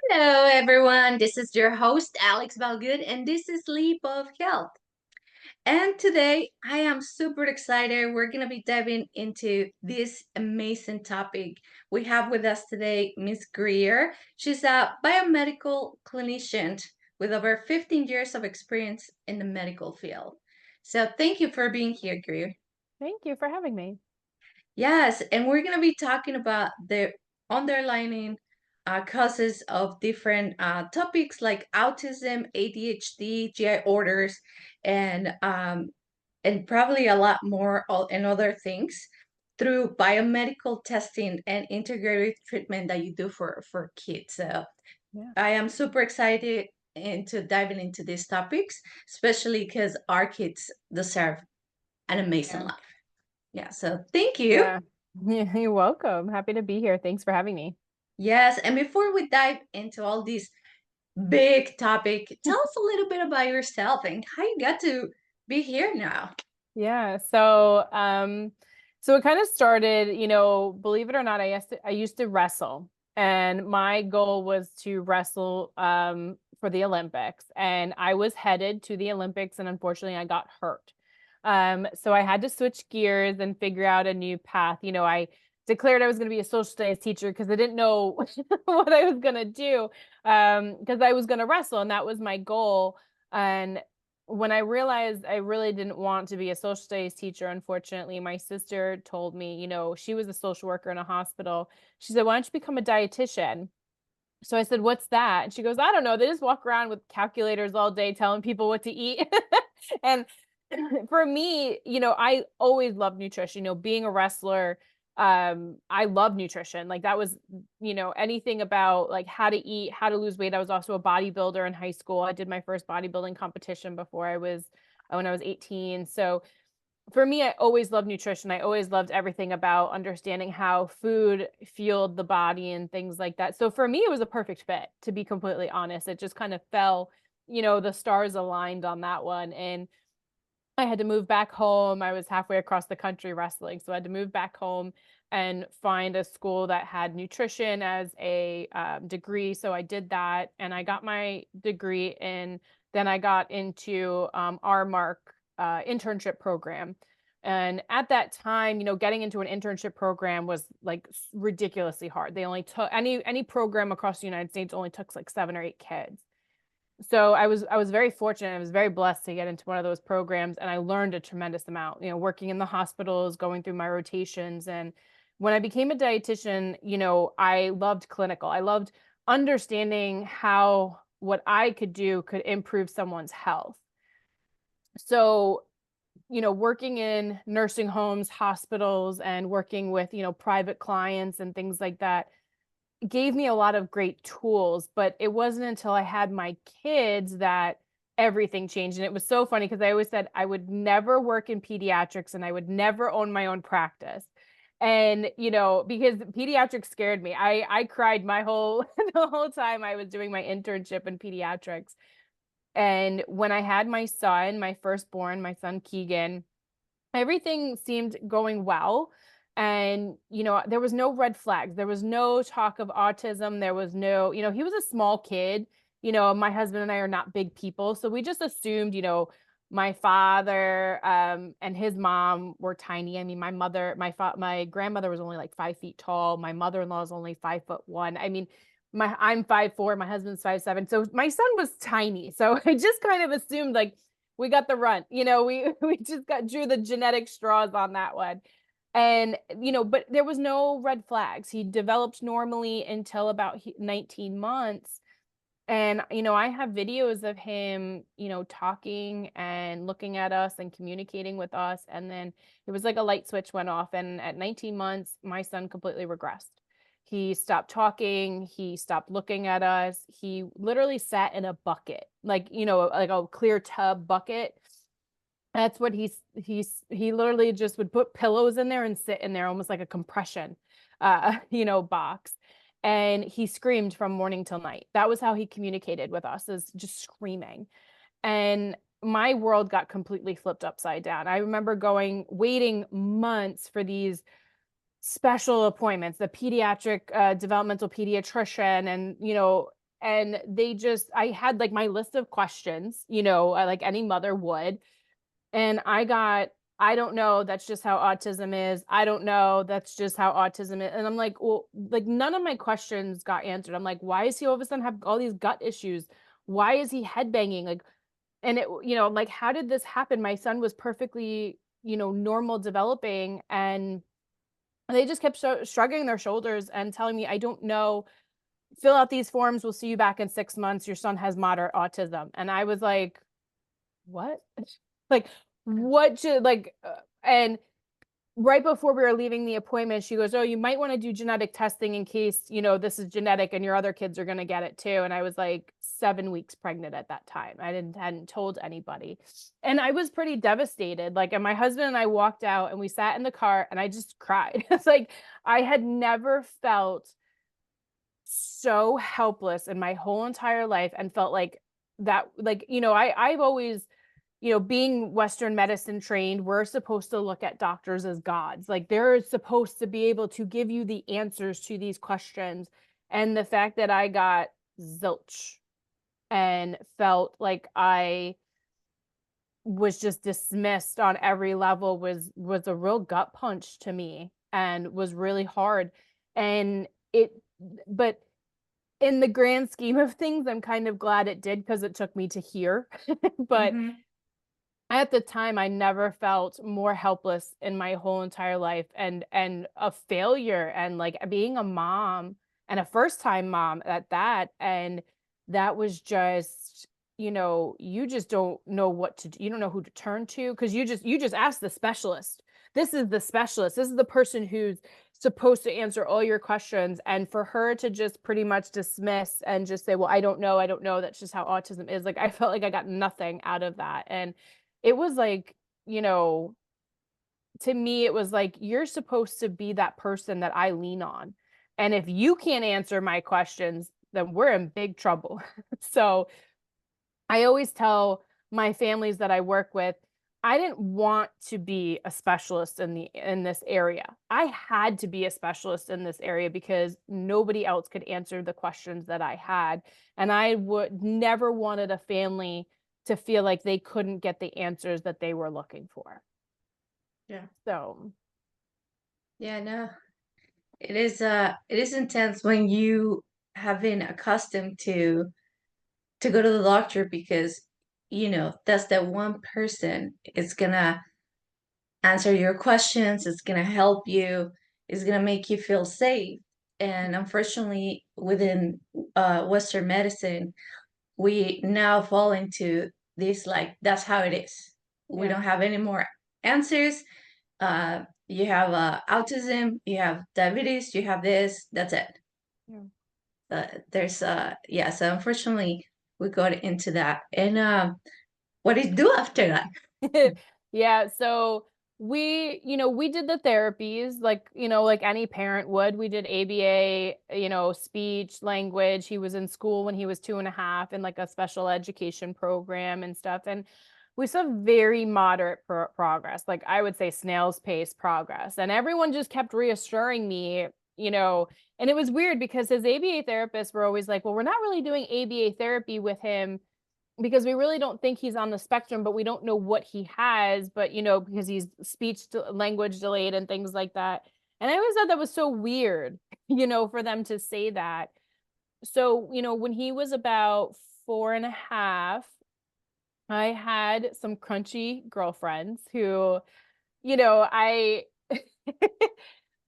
Hello, everyone. This is your host, alexbalgood, and this is Leap of Health. And today, I am super excited. We're going to be diving into this amazing topic. We have with us today Miss Greer. She's a biomedical clinician with over 15 years of experience in the medical field. So, thank you for being here, Greer. Thank you for having me. Yes, and we're going to be talking about the underlying causes of different topics like autism, ADHD, GI orders, and probably a lot more and other things through biomedical testing and integrative treatment that you do for kids. So Yeah. I am super excited into diving into these topics, especially because our kids deserve an amazing Yeah. life. Yeah, so thank you. Yeah. Yeah, you're welcome. Happy to be here. Thanks for having me. Yes, and before we dive into all this big topic, tell us a little bit about yourself and how you got to be here now. Yeah. So it kind of started, believe it or not, I used to wrestle, and my goal was to wrestle for the Olympics, and I was headed to the Olympics, and unfortunately I got hurt. So I had to switch gears and figure out a new path. I declared I was going to be a social studies teacher because I didn't know what I was going to do, because I was going to wrestle, and that was my goal. And when I realized I really didn't want to be a social studies teacher, unfortunately, my sister told me, she was a social worker in a hospital. She said, "Why don't you become a dietitian?" So I said, "What's that?" And she goes, "I don't know. They just walk around with calculators all day telling people what to eat." And for me, I always loved nutrition. Being a wrestler, I love nutrition. Like that was, anything about like how to eat, how to lose weight. I was also a bodybuilder in high school. I did my first bodybuilding competition when I was 18. So for me, I always loved nutrition. I always loved everything about understanding how food fueled the body and things like that. So for me, it was a perfect fit, to be completely honest. It just kind of fell, the stars aligned on that one. And I had to move back home. I was halfway across the country wrestling. So I had to move back home and find a school that had nutrition as a degree. So I did that and I got my degree. And then I got into our Mark internship program. And at that time, getting into an internship program was like ridiculously hard. They only took any program across the United States only took like 7 or 8 kids. So I was very fortunate. I was very blessed to get into one of those programs, and I learned a tremendous amount, working in the hospitals, going through my rotations. And when I became a dietitian, I loved clinical. I loved understanding how what I could do could improve someone's health. So, working in nursing homes, hospitals, and working with, private clients and things like that gave me a lot of great tools, but it wasn't until I had my kids that everything changed. And it was so funny because I always said I would never work in pediatrics and I would never own my own practice. And, because pediatrics scared me. I cried my whole the whole time I was doing my internship in pediatrics. And when I had my son, my firstborn, my son Keegan, everything seemed going well. And, there was no red flags. There was no talk of autism. There was no, he was a small kid. My husband and I are not big people. So we just assumed, my father and his mom were tiny. I mean, my grandmother was only like 5 feet tall. My mother-in-law is only 5'1". I mean, I'm 5'4", my husband's 5'7". So my son was tiny. So I just kind of assumed like we got the runt, we just drew the genetic straws on that one. And, but there was no red flags. He developed normally until about 19 months. And, I have videos of him, talking and looking at us and communicating with us. And then it was like a light switch went off. And at 19 months, my son completely regressed. He stopped talking. He stopped looking at us. He literally sat in a bucket, like, like a clear tub bucket. That's what he literally just would put pillows in there and sit in there almost like a compression, box. And he screamed from morning till night. That was how he communicated with us, is just screaming. And my world got completely flipped upside down. I remember waiting months for these special appointments, the pediatric developmental pediatrician, and and I had like my list of questions, like any mother would. And I don't know, that's just how autism is. I don't know, that's just how autism is. And I'm like, well, like none of my questions got answered. I'm like, why is he all of a sudden have all these gut issues? Why is he headbanging? Like, and I'm like, how did this happen? My son was perfectly, normal developing, and they just kept shrugging their shoulders and telling me, I don't know, fill out these forms. We'll see you back in 6 months. Your son has moderate autism. And I was like, what? Like, what should, and right before we were leaving the appointment, she goes, oh, you might want to do genetic testing in case, this is genetic and your other kids are going to get it too. And I was like 7 weeks pregnant at that time. I hadn't told anybody. And I was pretty devastated. Like, and my husband and I walked out and we sat in the car and I just cried. It's like, I had never felt so helpless in my whole entire life, and felt like that, like, I've always, being Western medicine trained, we're supposed to look at doctors as gods. Like, they're supposed to be able to give you the answers to these questions. And the fact that I got zilch and felt like I was just dismissed on every level was a real gut punch to me, and was really hard. And but in the grand scheme of things, I'm kind of glad it did, because it took me to here. But Mm-hmm. at the time, I never felt more helpless in my whole entire life, and a failure, and like being a mom, and a first time mom at that. And that was just, you just don't know what to do. You don't know who to turn to, because you just ask the specialist. This is the specialist. This is the person who's supposed to answer all your questions. And for her to just pretty much dismiss and just say, well, I don't know, that's just how autism is. Like, I felt like I got nothing out of that. And it was like, you know, to me, it was like, you're supposed to be that person that I lean on. And if you can't answer my questions, then we're in big trouble. So I always tell my families that I work with, I didn't want to be a specialist in this area. I had to be a specialist in this area because nobody else could answer the questions that I had. And I would never wanted a family to feel like they couldn't get the answers that they were looking for. Yeah. So, Yeah, no. It is intense when you have been accustomed to go to the doctor, because that's that one person is gonna answer your questions, it's gonna help you, it's gonna make you feel safe. And unfortunately, within Western medicine, we now fall into this, like, that's how it is. We yeah. don't have any more answers. You have autism, you have diabetes, you have this, that's it. Yeah. There's yeah, so unfortunately we got into that. And what did you do after that? Yeah, so we did the therapies like, like any parent would. We did ABA, speech, language. He was in school when he was 2.5 in like a special education program and stuff. And we saw very moderate progress. Like, I would say snail's pace progress. And everyone just kept reassuring me, and it was weird because his ABA therapists were always like, well, we're not really doing ABA therapy with him because we really don't think he's on the spectrum, but we don't know what he has, but because he's language delayed and things like that. And I always thought that was so weird, for them to say that. So, when he was about 4.5, I had some crunchy girlfriends who, I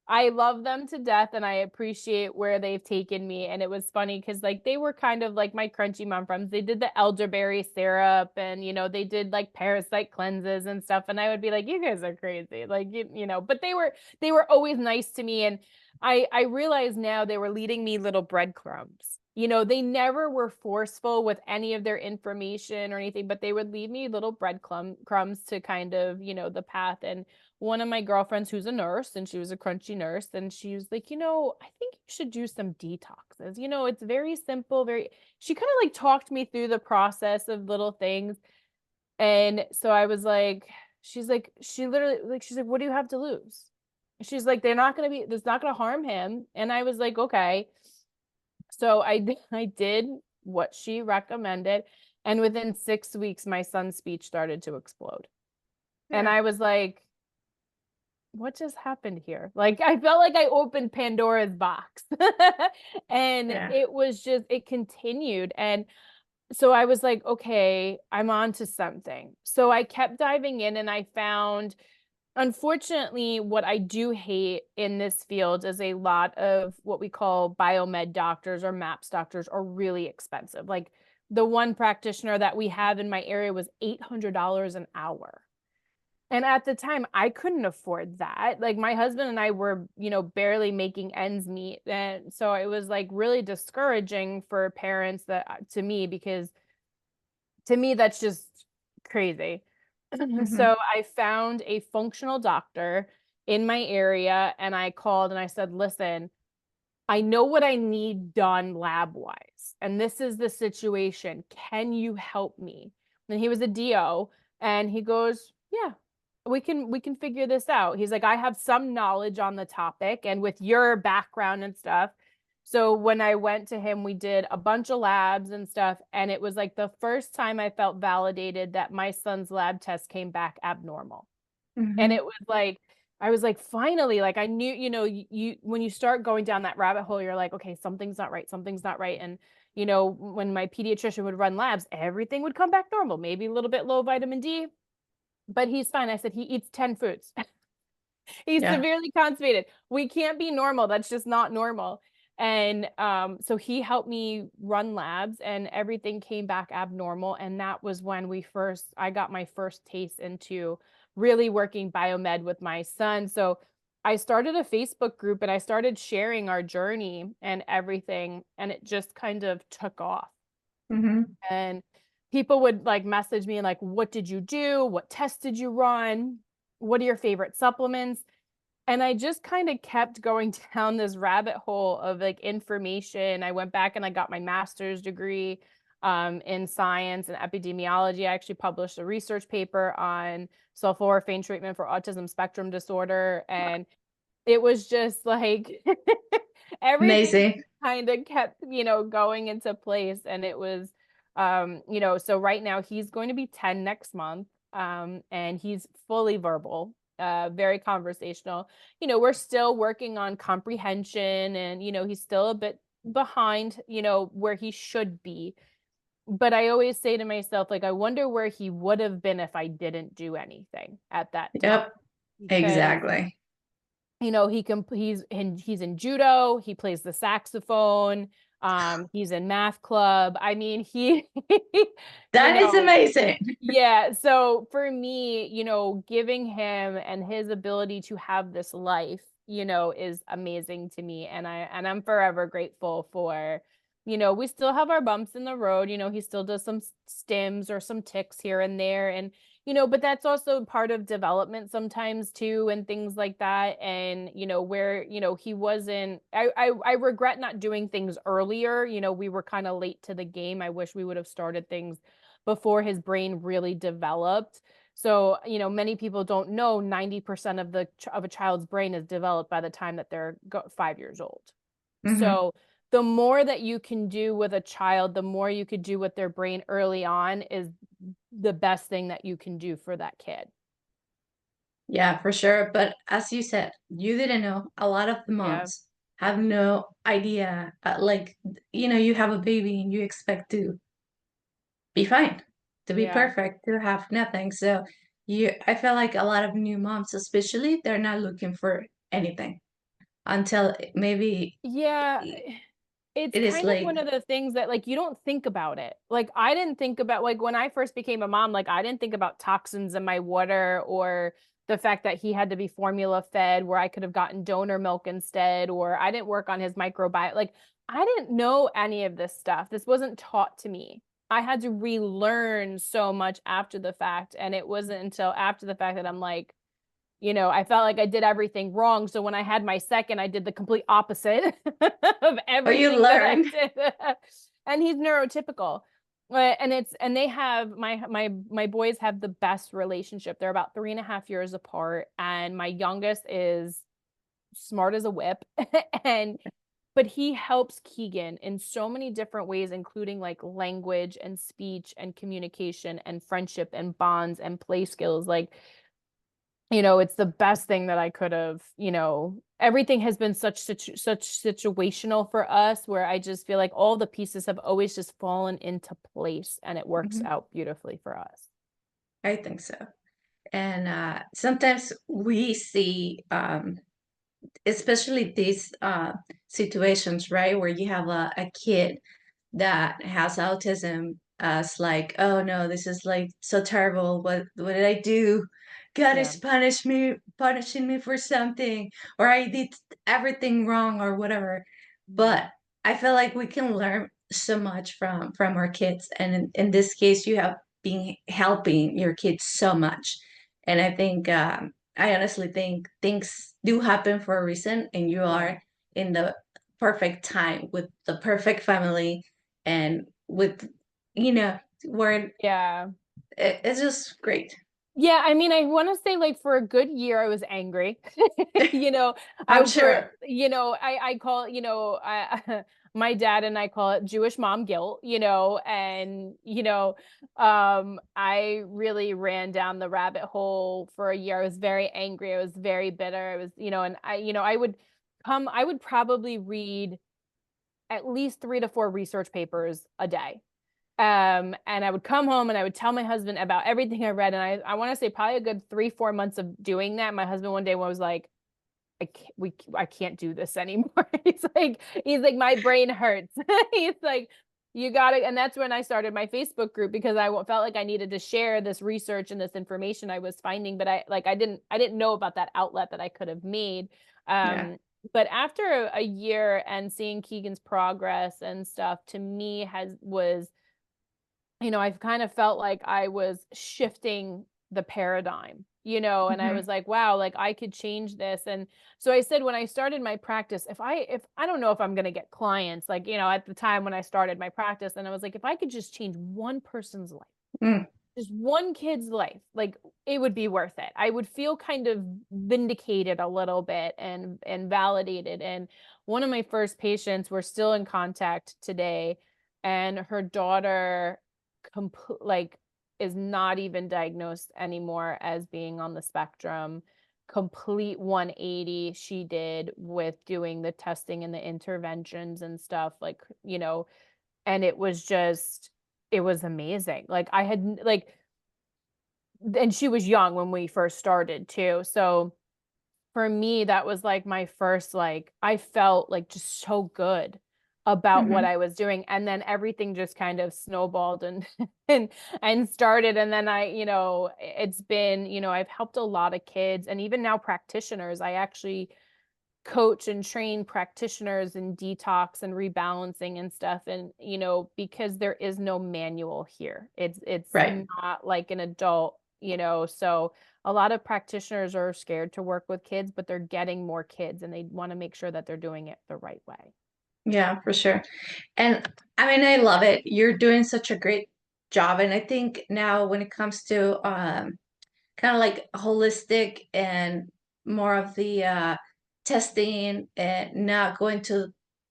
I love them to death, and I appreciate where they've taken me. And it was funny because like they were kind of like my crunchy mom friends. They did the elderberry syrup, and they did like parasite cleanses and stuff. And I would be like, you guys are crazy. Like, but they were always nice to me. And I realize now they were leading me little breadcrumbs. They never were forceful with any of their information or anything, but they would leave me little crumbs to kind of, the path. And one of my girlfriends who's a nurse, and she was a crunchy nurse, and she was like, I think you should do some detoxes. It's very simple, she kind of like talked me through the process of little things. And so I was like, she's like, what do you have to lose? She's like, it's not going to harm him. And I was like, okay. So I did what she recommended. And within 6 weeks, my son's speech started to explode. And Yeah. I was like, what just happened here? Like, I felt like I opened Pandora's box. And Yeah. it was just, it continued. And so I was like, okay, I'm on to something. So I kept diving in, and I found, unfortunately, what I do hate in this field is a lot of what we call biomed doctors or MAPS doctors are really expensive. Like, the one practitioner that we have in my area was $800 an hour. And at the time, I couldn't afford that. Like, my husband and I were, barely making ends meet. And so it was like really discouraging for parents to me, because to me, that's just crazy. Mm-hmm. So I found a functional doctor in my area, and I called and I said, listen, I know what I need done lab wise, and this is the situation. Can you help me? And he was a DO, and he goes, yeah, we can figure this out. He's like, I have some knowledge on the topic and with your background and stuff. So when I went to him, we did a bunch of labs and stuff, and it was like the first time I felt validated that my son's lab test came back abnormal. And Mm-hmm. it was like, I was like, finally, like I knew, when you start going down that rabbit hole, you're like, okay, something's not right, something's not right. And when my pediatrician would run labs, everything would come back normal, maybe a little bit low vitamin D, but he's fine. I said, he eats 10 foods. He's Yeah. severely constipated. We can't be normal. That's just not normal. And so he helped me run labs, and everything came back abnormal. And that was when I got my first taste into really working biomed with my son. So I started a Facebook group, and I started sharing our journey and everything. And it just kind of took off. Mm-hmm. And people would like message me like, what did you do? What tests did you run? What are your favorite supplements? And I just kind of kept going down this rabbit hole of like information. I went back and I got my master's degree in science and epidemiology. I actually published a research paper on sulforaphane treatment for autism spectrum disorder. And it was just like everything Amazing. kind of kept, going into place. And it was, so right now he's going to be 10 next month. And he's fully verbal, very conversational. We're still working on comprehension, and, he's still a bit behind, where he should be. But I always say to myself, like, I wonder where he would have been if I didn't do anything at that time. Yep. Because Exactly. he's in judo, he plays the saxophone, he's in math club. I mean, you That is know, amazing. yeah. So for me, giving him and his ability to have this life, is amazing to me. And I'm forever grateful for, we still have our bumps in the road. He still does some stims or some ticks here and there. And, but that's also part of development sometimes too, and things like that. And, where, he wasn't, I regret not doing things earlier. We were kind of late to the game. I wish we would have started things before his brain really developed. So, many people don't know 90% of a child's brain is developed by the time that they're 5 years old. Mm-hmm. So, the more that you can do with a child, the more you could do with their brain early on is the best thing that you can do for that kid. Yeah, for sure. But as you said, you didn't know. A lot of the Yeah. moms have no idea. You have a baby and you expect to be fine, to be Yeah. perfect, to have nothing. So I feel like a lot of new moms, especially, they're not looking for anything until maybe Yeah. it It's is kind of one late. of the things that like you don't think about it. Like I didn't think about, like when I first became a mom, like I didn't think about toxins in my water, or the fact that he had to be formula fed where I could have gotten donor milk instead, or I didn't work on his microbiome. Like I didn't know any of this stuff. This wasn't taught to me. I had to relearn so much after the fact, and it wasn't until after the fact that I'm like, I felt like I did everything wrong. So when I had my second, I did the complete opposite of Or you everything that I learn. did. And he's neurotypical. And they have my boys have the best relationship. They're about 3.5 years apart. And my youngest is smart as a whip. And but he helps Keegan in so many different ways, including like language and speech and communication and friendship and bonds and play skills. Like, it's the best thing that I could have, everything has been such situational for us, where I just feel like all the pieces have always just fallen into place and it works Mhm. out beautifully for us. I think so. And sometimes we see, especially these situations, right, where you have a kid that has autism as like, oh no, this is like so terrible. What did I do? God Yeah. is punishing me for something, or I did everything wrong or whatever. But Mhm. I feel like we can learn so much from our kids. And in this case, you have been helping your kids so much. And I think I honestly think things do happen for a reason, and you Yeah. are in the perfect time with the perfect family and with, you know, where Yeah. it's just great. Yeah, I mean, I want to say like for a good year I was angry. You know, I I'm would put, sure. I call it, I my dad and I call it Jewish mom guilt, and I really ran down the rabbit hole for a year. I was very angry. I was very bitter. I was, and I would probably read at least 3 to 4 research papers a day. And I would come home and I would tell my husband about everything I read. And I want to say probably a good 3, 4 months of doing that. My husband one day was like, I can't do this anymore. He's like, my brain hurts. He's like, you got it. And that's when I started my Facebook group, because felt like I needed to share this research and this information I was finding, but I didn't know about that outlet that I could have made. Yeah. Um, but after a year and seeing Keegan's progress and stuff, to me was, I've kind of felt like I was shifting the paradigm, and I Hmm. was like, wow, like I could change this. And so I said, when I started my practice, if I don't know if I'm going to get clients, like, at the time when I started my practice, and I was like, if I could just change one person's life, Mm. just one kid's life, like it would be worth it. I would feel kind of vindicated a little bit and validated. And one of my first patients, we're still in contact today, and her daughter like is not even diagnosed anymore as being on the spectrum. Complete 180 she did with doing the testing and the interventions and stuff, like, and it was amazing. Like I had like and she was young when we first started too. So for me, that was like my first, like, I felt like just so good about what Hmm. I was doing. And then everything just kind of snowballed and and started. And then it's been, I've helped a lot of kids, and even now practitioners. I actually coach and train practitioners in detox and rebalancing and stuff. And because there is no manual here, it's Right. not like an adult, so a lot of practitioners are scared to work with kids, but they're getting more kids and they want to make sure that they're doing it the right way. Yeah, for sure. And I mean, I love it. You're doing such a great job. And I think now when it comes to kind of like holistic and more of the testing and not going to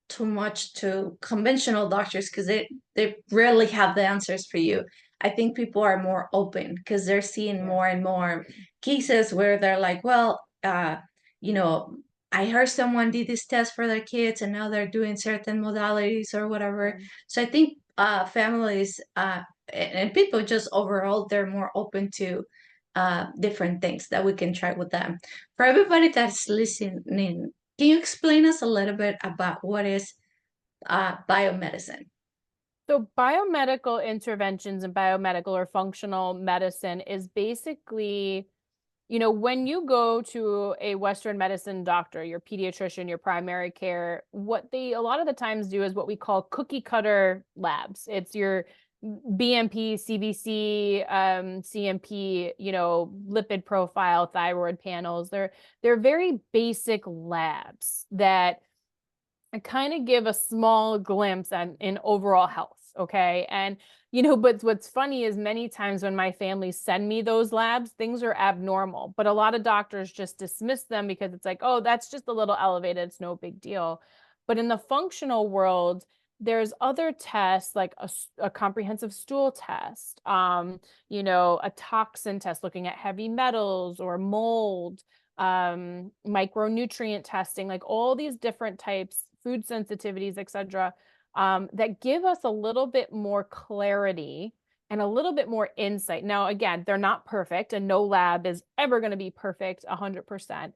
too much to conventional doctors because they rarely have the answers for you. I think people are more open because they're seeing Yeah. more and more cases where they're like, well, you know, I heard someone did this test for their kids and now they're doing certain modalities or whatever. Yeah. So I think families and people just overall, they're more open to different things that we can try with them. For everybody that's listening, can you explain us a little bit about what is biomedicine? So biomedical interventions and biomedical or functional medicine is basically, when you go to a Western medicine doctor, your pediatrician, your primary care, what they a lot of the times do is what we call cookie cutter labs. It's your BMP, CBC, CMP, lipid profile, thyroid panels. They're very basic labs that kind of give a small glimpse in overall health. Okay. And, but what's funny is many times when my family send me those labs, things are abnormal, but a lot of doctors just dismiss them because it's like, oh, that's just a little elevated. It's no big deal. But in the functional world, there's other tests like a comprehensive stool test, a toxin test looking at heavy metals or mold, micronutrient testing, like all these different types, food sensitivities, etc., that give us a little bit more clarity and a little bit more insight. Now, again, they're not perfect, and no lab is ever going to be perfect 100%.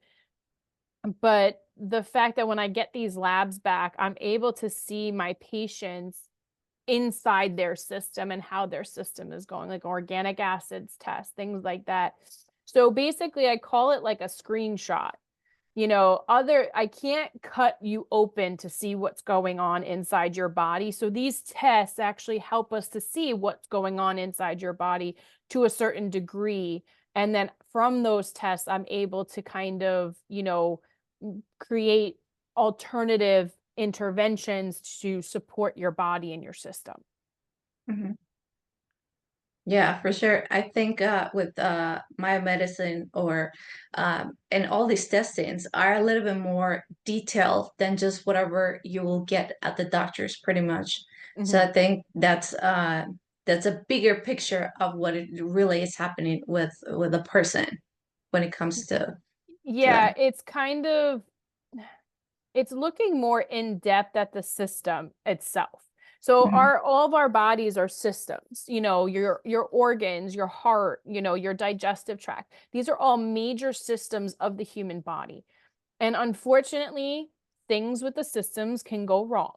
But the fact that when I get these labs back, I'm able to see my patients inside their system and how their system is going, like organic acids test, things like that. So basically, I call it like a screenshot. I can't cut you open to see what's going on inside your body. So these tests actually help us to see what's going on inside your body to a certain degree. And then from those tests, I'm able to kind of, create alternative interventions to support your body and your system. Mhm. Yeah, for sure. I think with biomedicine or and all these testings are a little bit more detailed than just whatever you will get at the doctors, pretty much. So Mhm. I think that's a bigger picture of what it really is happening with a person when it comes to Yeah, them. it's looking more in depth at the system itself. So Mhm. all of our bodies are systems, your organs, your heart, your digestive tract. These are all major systems of the human body. And unfortunately, things with the systems can go wrong.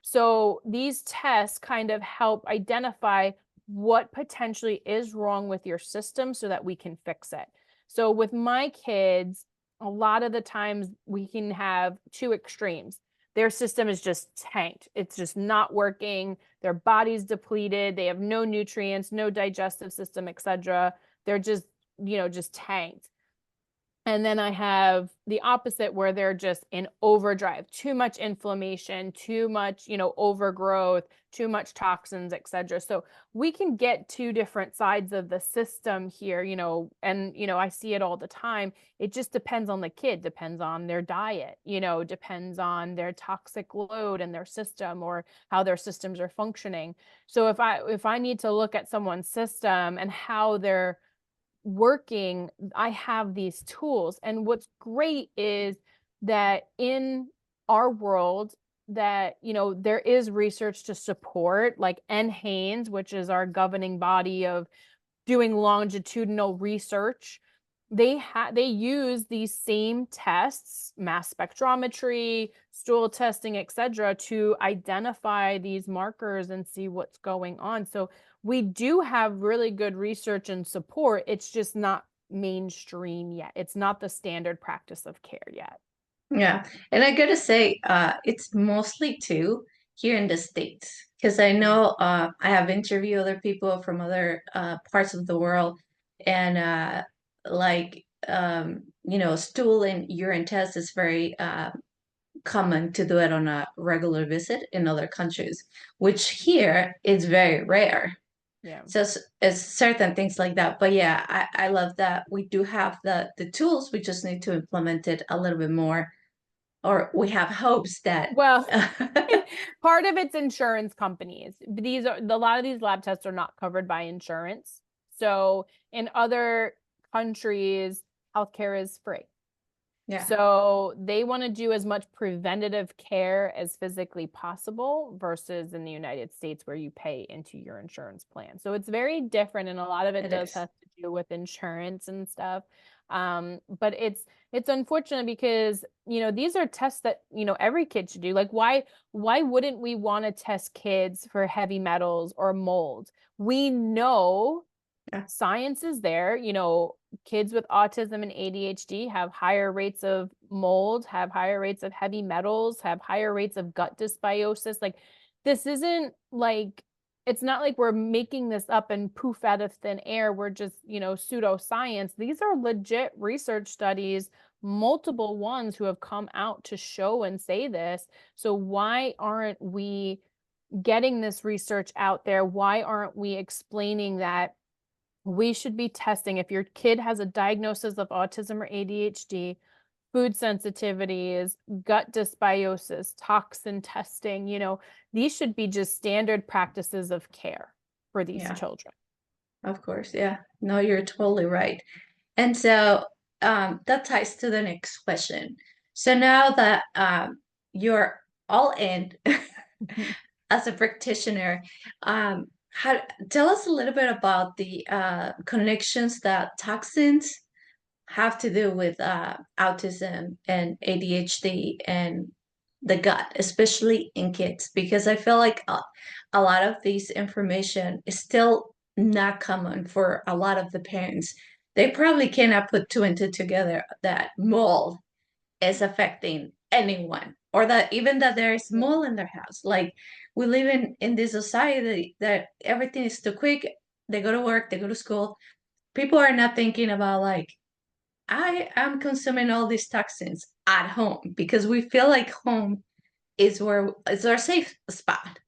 So these tests kind of help identify what potentially is wrong with your system so that we can fix it. So with my kids, a lot of the times we can have two extremes. Their system is just tanked. It's just not working. Their body's depleted. They have no nutrients, no digestive system, etc. They're just tanked. And then I have the opposite where they're just in overdrive, too much inflammation, too much, overgrowth, too much toxins, etc. So we can get two different sides of the system here, and I see it all the time. It just depends on the kid, depends on their diet, depends on their toxic load and their system or how their systems are functioning. So if I need to look at someone's system and how they're working, I have these tools. And what's great is that in our world that, there is research to support like NHANES, which is our governing body of doing longitudinal research. They use these same tests, mass spectrometry, stool testing, etc., to identify these markers and see what's going on. So we do have really good research and support. It's just not mainstream yet. It's not the standard practice of care yet. Yeah, and I gotta say, it's mostly too here in the States because I Mm. know I have interviewed other people from other parts of the world, and like stool and urine test is very common to do it on a regular visit in other countries, which here is very rare. Yeah. So it's certain things like that. But yeah, I love that we do have the tools. We just need to implement it a little bit more, or we have hopes that Well, part of it's insurance companies. A lot of these lab tests are not covered by insurance. So in other countries, healthcare is free. yeah, So they want to do as much preventative care as physically possible versus in the United States where you pay into your insurance plan. So it's very different, and a lot of it it does is. have to do with insurance and stuff. But it's unfortunate because these are tests that every kid should do. Like why wouldn't we want to test kids for heavy metals or mold? We know Yeah, science is there. Kids with autism and ADHD have higher rates of mold, have higher rates of heavy metals, have higher rates of gut dysbiosis. Like, this isn't like, it's not like we're making this up and poof out of thin air. We're just, pseudoscience. These are legit research studies, multiple ones who have come out to show and say this. So why aren't we getting this research out there? Why aren't we explaining that we should be testing if your kid has a diagnosis of autism or ADHD? food sensitivities, gut dysbiosis, toxin testing, these should be just standard practices of care for these Yeah, children. of course. Yeah. No, you're totally right. And so that ties to the next question. So now that you're all in as a practitioner, how tell us a little bit about the connections that toxins have to do with autism and ADHD and the gut, especially in kids, because I feel like a lot of this information is still not common for a lot of the parents. They probably cannot put two and two together that mold is affecting anyone, or that even that there is mold in their house. Like we live in this society that everything is too quick. They go to work, they go to school. People are not thinking about like I am consuming all these toxins at home because we feel like home is our safe spot.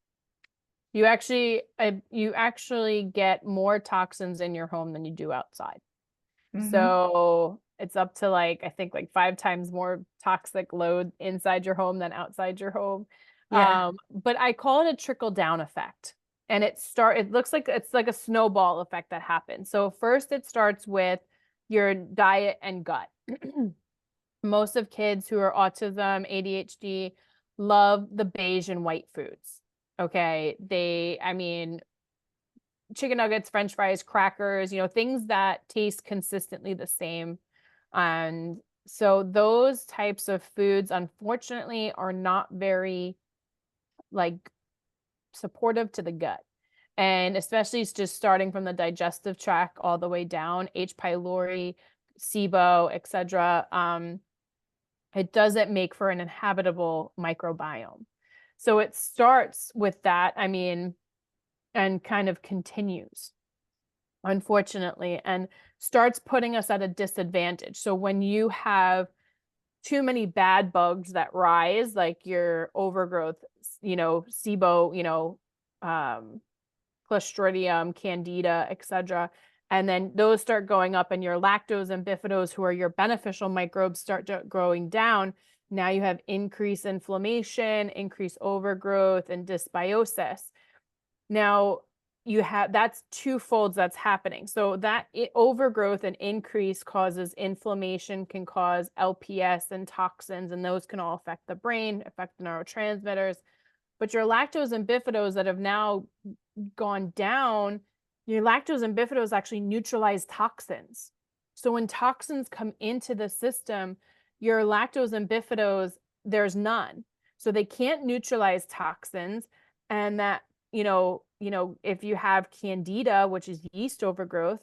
You actually get more toxins in your home than you do outside. Hmm. So it's up to I think 5 times more toxic load inside your home than outside your home. Yeah. But I call it a trickle down effect. And it looks like it's like a snowball effect that happens. So first it starts with your diet and gut. Most of kids who are autism, ADHD love the beige and white foods. Okay. I mean, chicken nuggets, french fries, crackers, things that taste consistently the same. And so those types of foods, unfortunately, are not very like supportive to the gut. And especially it's just starting from the digestive tract all the way down, H. pylori, SIBO, etc. It doesn't make for an inhabitable microbiome. So it starts with that, and kind of continues, unfortunately, and starts putting us at a disadvantage. So when you have too many bad bugs that rise, like your overgrowth, SIBO, um, Clostridium, Candida, etc., and then those start going up, and your lactose and bifidose, who are your beneficial microbes, start growing down. Now you have increased inflammation, increased overgrowth, and dysbiosis. Now that's twofold that's happening. So that overgrowth and increase causes inflammation, can cause LPS and toxins, and those can all affect the brain, affect the neurotransmitters. But your lactose and bifidose that have now gone down, your lactose and bifidose actually neutralize toxins. So when toxins come into the system, your lactose and bifidose, there's none. So they can't neutralize toxins. And that, if you have candida, which is yeast overgrowth,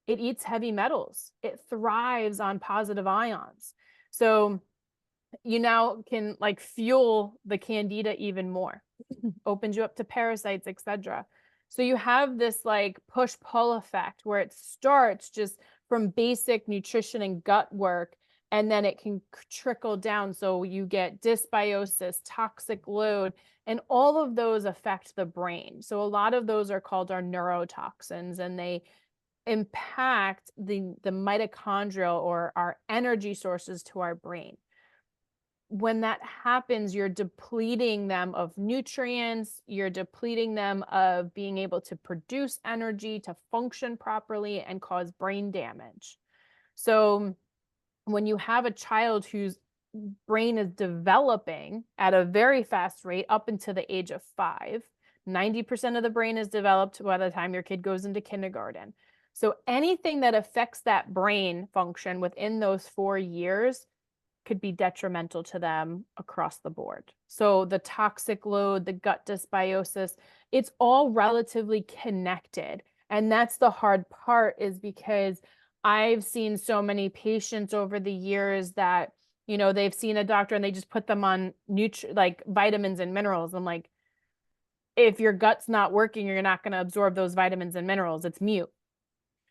it eats heavy metals. It thrives on positive ions. So you now can fuel the candida even more, opens you up to parasites, etc. So you have this push-pull effect where it starts just from basic nutrition and gut work, and then it can trickle down. So you get dysbiosis, toxic load, and all of those affect the brain. So a lot of those are called our neurotoxins, and they impact the mitochondrial, or our energy sources to our brain. When that happens, you're depleting them of nutrients, you're depleting them of being able to produce energy, to function properly, and cause brain damage. So when you have a child whose brain is developing at a very fast rate up until the age of 5, 90% of the brain is developed by the time your kid goes into kindergarten. So anything that affects that brain function within those 4 years could be detrimental to them across the board. So the toxic load, the gut dysbiosis, it's all relatively connected. And that's the hard part, is because I've seen so many patients over the years that, they've seen a doctor and they just put them on vitamins and minerals. I'm like, if your gut's not working, you're not going to absorb those vitamins and minerals. It's mute.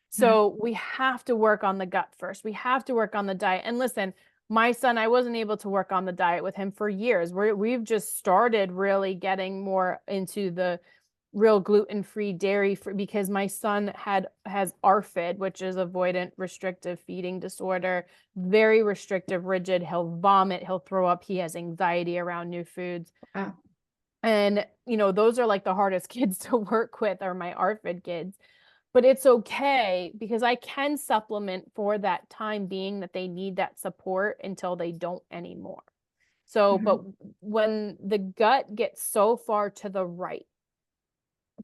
So we have to work on the gut first. We have to work on the diet. And listen, my son, I wasn't able to work on the diet with him for years. We've just started really getting more into the real gluten-free, dairy-free, because my son has ARFID, which is avoidant restrictive feeding disorder, very restrictive, rigid. He'll vomit, he'll throw up, he has anxiety around new foods. Wow. And, those are like the hardest kids to work with, are my ARFID kids. But it's okay because I can supplement for that time being that they need that support until they don't anymore. So, Mm-hmm. but when the gut gets so far to the right,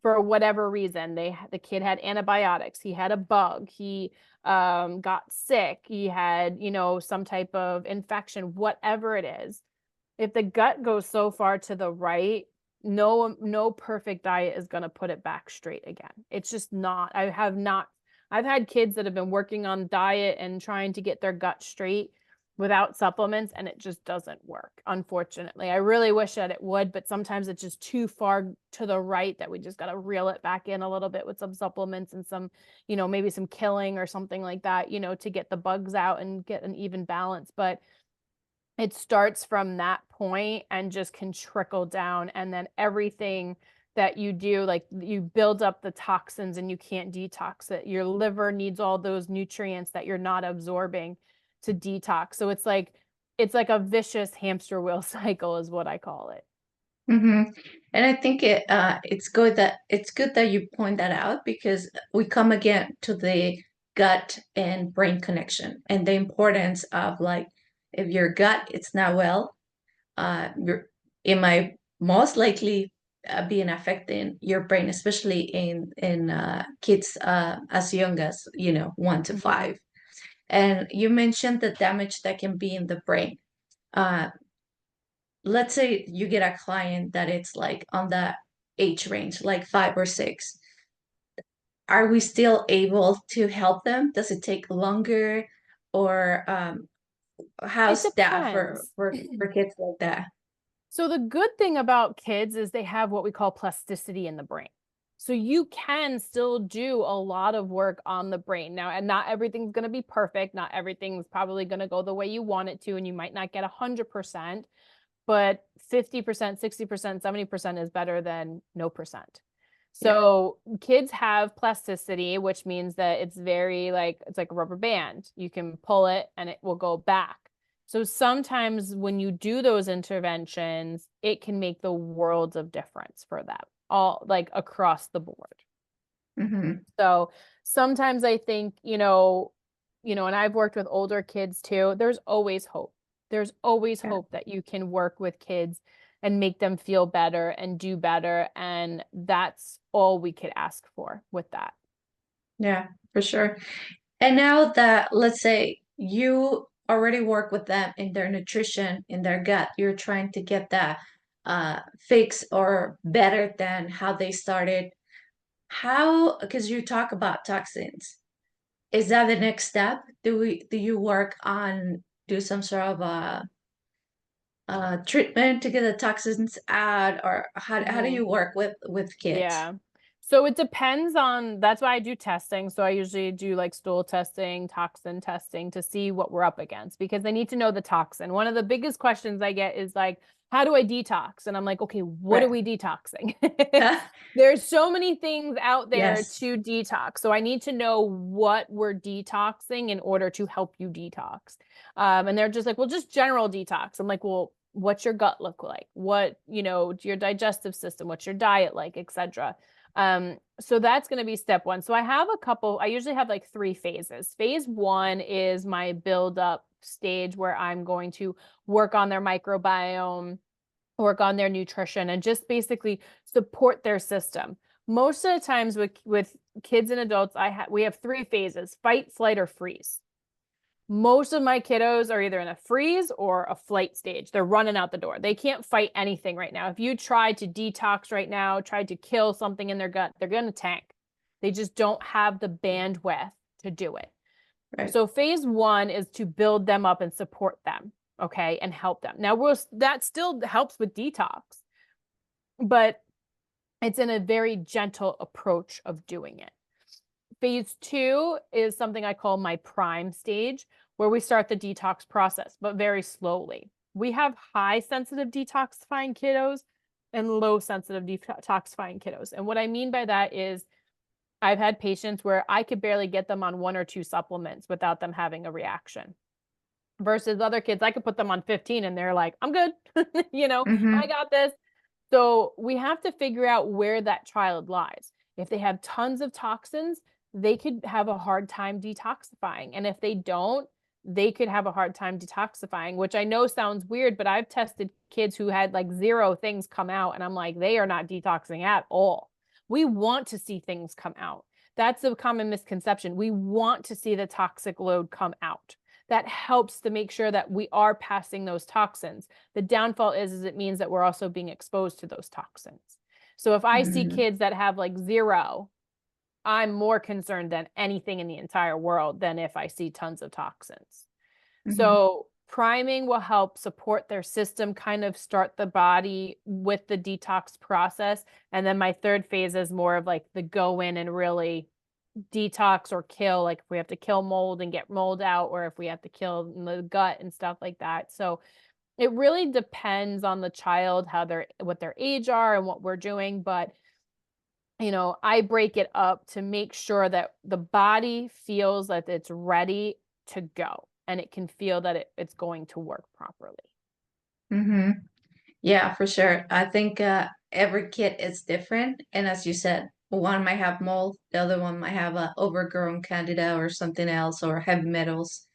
for whatever reason, the kid had antibiotics, he had a bug, he got sick, he had, some type of infection, whatever it is. If the gut goes so far to the right, no perfect diet is going to put it back straight again. It's just not. I've had kids that have been working on diet and trying to get their gut straight without supplements, and it just doesn't work, unfortunately. I really wish that it would, but sometimes it's just too far to the right that we just got to reel it back in a little bit with some supplements and some, maybe some killing or something like that, to get the bugs out and get an even balance. But it starts from that point and just can trickle down. And then everything that you do, like you build up the toxins and you can't detox it. Your liver needs all those nutrients that you're not absorbing to detox. So it's like a vicious hamster wheel cycle is what I call it. Mm-hmm. And I think it's good that you point that out, because we come again to the gut and brain connection and the importance of, like, if your gut it's not well, it might most likely be affecting your brain, especially in kids as young as 1 to 5. And you mentioned the damage that can be in the brain. Uh, let's say you get a client that it's like on the age range, like 5 or 6. Are we still able to help them? Does it take longer, or It how's that for depends. for kids like that? So the good thing about kids is they have what we call plasticity in the brain. So you can still do a lot of work on the brain. Now, and not everything's going to be perfect. Not everything's probably going to go the way you want it to, and you might not get 100%, but 50%, 60%, 70% is better than no percent. Yeah. So kids have plasticity, which means that it's like a rubber band. You can pull it and it will go back. So sometimes when you do those interventions, it can make the worlds of difference for them, all like across the board. Mm-hmm. So sometimes I think, and I've worked with older kids too, there's always hope. There's always Yeah. hope that you can work with kids and make them feel better and do better. And that's all we could ask for with that. Yeah, for sure. And now that, let's say you already work with them in their nutrition, in their gut, you're trying to get that fix or better than how they started. How, because you talk about toxins, is that the next step? Do you work on, do some sort of treatment to get the toxins out, or how do Mhm. you work with kids? Yeah. So it depends on, that's why I do testing. So I usually do like stool testing, toxin testing to see what we're up against because they need to know the toxin. One of the biggest questions I get is like, how do I detox? And I'm like, okay, what are Right. we detoxing? There's so many things out there Yes. to detox. So I need to know what we're detoxing in order to help you detox. And they're just like, well, just general detox. I'm like, well, what's your gut look like? What, your digestive system, what's your diet like, etc. So that's going to be step one. So I usually have like 3 phases. Phase 1 is my build up stage where I'm going to work on their microbiome, work on their nutrition, and just basically support their system. Most of the times with kids and adults, we have 3 phases: fight, flight, or freeze. Most of my kiddos are either in a freeze or a flight stage. They're running out the door. They can't fight anything right now. If you try to detox right now, try to kill something in their gut, they're going to tank. They just don't have the bandwidth to do it. Right. So phase 1 is to build them up and support them, okay, and help them. Now, that still helps with detox, but it's in a very gentle approach of doing it. Phase 2 is something I call my prime stage, where we start the detox process, but very slowly. We have high sensitive detoxifying kiddos, and low sensitive detoxifying kiddos. And what I mean by that is I've had patients where I could barely get them on 1 or 2 supplements without them having a reaction. Versus other kids, I could put them on 15 and they're like, I'm good. I Mm-hmm. got this. So we have to figure out where that child lies. If they have tons of toxins, they could have a hard time detoxifying. And if they don't, they could have a hard time detoxifying, which I know sounds weird, but I've tested kids who had like 0 things come out, and I'm like, they are not detoxing at all. We want to see things come out. That's a common misconception. We want to see the toxic load come out. That helps to make sure that we are passing those toxins. The downfall is it means that we're also being exposed to those toxins. So if I see Mm-hmm. kids that have like 0, I'm more concerned than anything in the entire world than if I see tons of toxins. Mm-hmm. So priming will help support their system, kind of start the body with the detox process. And then my third phase is more of like the go in and really detox or kill, like if we have to kill mold and get mold out, or if we have to kill the gut and stuff like that. So it really depends on the child, what their age are and what we're doing. But I break it up to make sure that the body feels that it's ready to go and it can feel that it's going to work properly. Mm-hmm. Yeah, for sure. I think every kid is different. And as you said, one might have mold, the other one might have a overgrown candida or something else or heavy metals.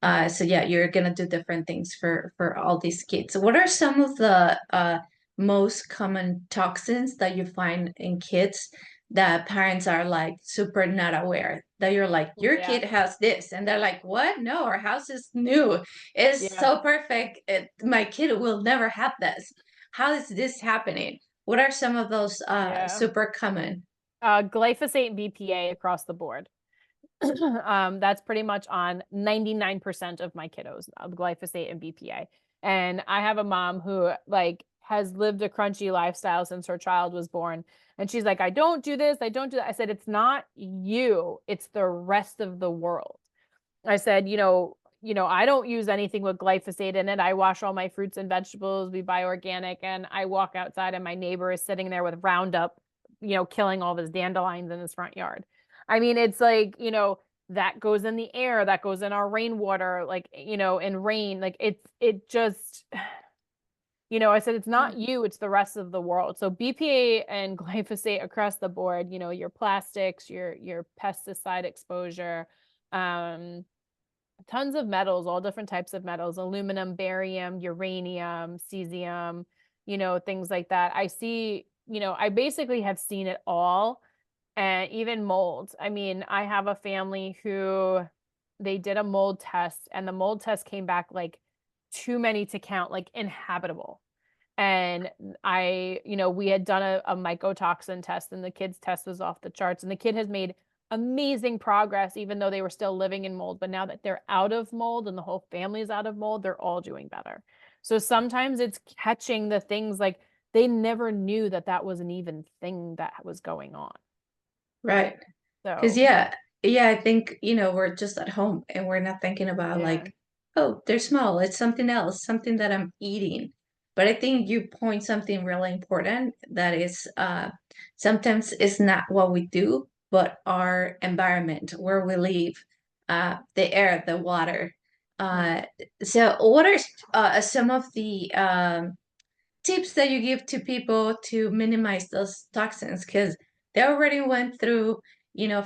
So yeah, you're gonna do different things for all these kids. What are some of the most common toxins that you find in kids that parents are like super not aware? That you're like, your Yeah. kid has this, and they're like, what? No, our house is new. It's Yeah. so perfect. My kid will never have this. How is this happening? What are some of those Yeah. super common? Glyphosate and BPA across the board. That's pretty much on 99% of my kiddos, glyphosate and BPA. And I have a mom who like has lived a crunchy lifestyle since her child was born. And she's like, I don't do this, I don't do that. I said, it's not you, it's the rest of the world. I said, I don't use anything with glyphosate in it. I wash all my fruits and vegetables. We buy organic, and I walk outside and my neighbor is sitting there with Roundup, killing all of his dandelions in his front yard. I mean, it's like, that goes in the air, that goes in our rainwater, like, in rain, like it just, I said, it's not you, it's the rest of the world. So BPA and glyphosate across the board, your plastics, your pesticide exposure, um, tons of metals, all different types of metals, aluminum, barium, uranium, cesium, things like that. I see, I basically have seen it all, and even mold. I mean, I have a family who they did a mold test, and the mold test came back like too many to count, like inhabitable. And we had done a mycotoxin test, and the kid's test was off the charts. And the kid has made amazing progress, even though they were still living in mold. But now that they're out of mold and the whole family is out of mold, they're all doing better. So sometimes it's catching the things like they never knew that that was an even thing that was going on. Right. Because So, yeah, I think, we're just at home and we're not thinking about yeah. like, oh, they're small. It's something else, something that I'm eating. But I think you point something really important that is sometimes it's not what we do, but our environment, where we live, the air, the water. Mm. Uh, so what are some of the tips that you give to people to minimize those toxins? Because they already went through,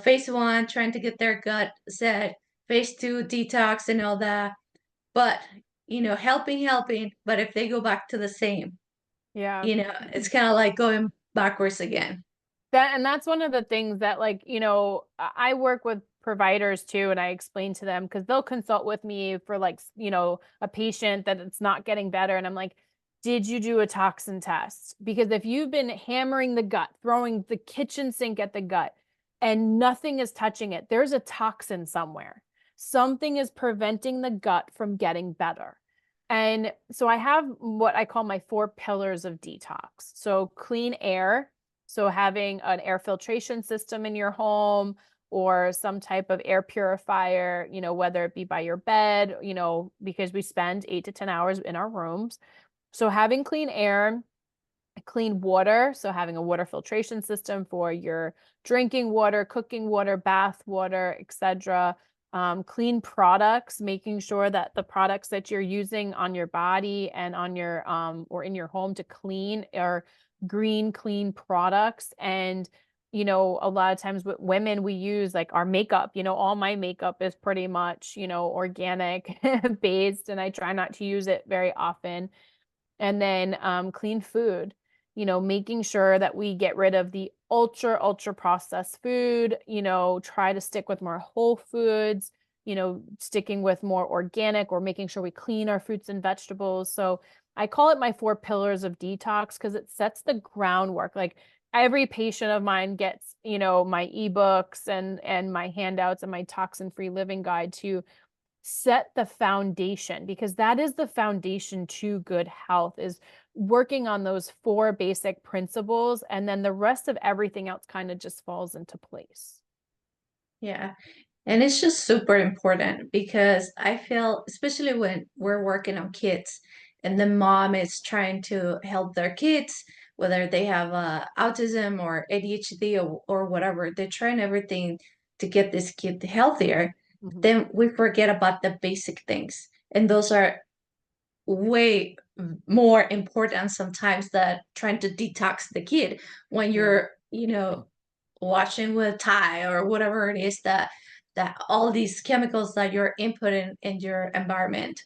phase one, trying to get their gut set, phase two, detox and all that. But, helping, but if they go back to the same, Yeah. it's kind of like going backwards again. That's one of the things that like, I work with providers too, and I explain to them because they'll consult with me for like, a patient that it's not getting better. And I'm like, did you do a toxin test? Because if you've been hammering the gut, throwing the kitchen sink at the gut, and nothing is touching it, there's a toxin somewhere. Something is preventing the gut from getting better. And so I have what I call my 4 pillars of detox. So clean air, so having an air filtration system in your home or some type of air purifier, whether it be by your bed, because we spend 8 to 10 hours in our rooms. So having clean air, clean water, so having a water filtration system for your drinking water, cooking water, bath water, etc. Clean products, making sure that the products that you're using on your body and on your or in your home to clean are green, clean products. And a lot of times with women, we use like our makeup. All my makeup is pretty much organic based, and I try not to use it very often. And then clean food, making sure that we get rid of the ultra processed food, try to stick with more whole foods, sticking with more organic, or making sure we clean our fruits and vegetables. So I call it my 4 pillars of detox because it sets the groundwork. Like every patient of mine gets, my ebooks and my handouts and my toxin-free living guide to set the foundation, because that is the foundation to good health, is working on those 4 basic principles, and then the rest of everything else kind of just falls into place. Yeah. And it's just super important because I feel, especially when we're working on kids and the mom is trying to help their kids, whether they have autism or ADHD or whatever, they're trying everything to get this kid healthier. Mhm. Then we forget about the basic things. And those are way more important sometimes than trying to detox the kid when Yeah. you're, watching with Thai or whatever it is that all these chemicals that you're inputting in your environment.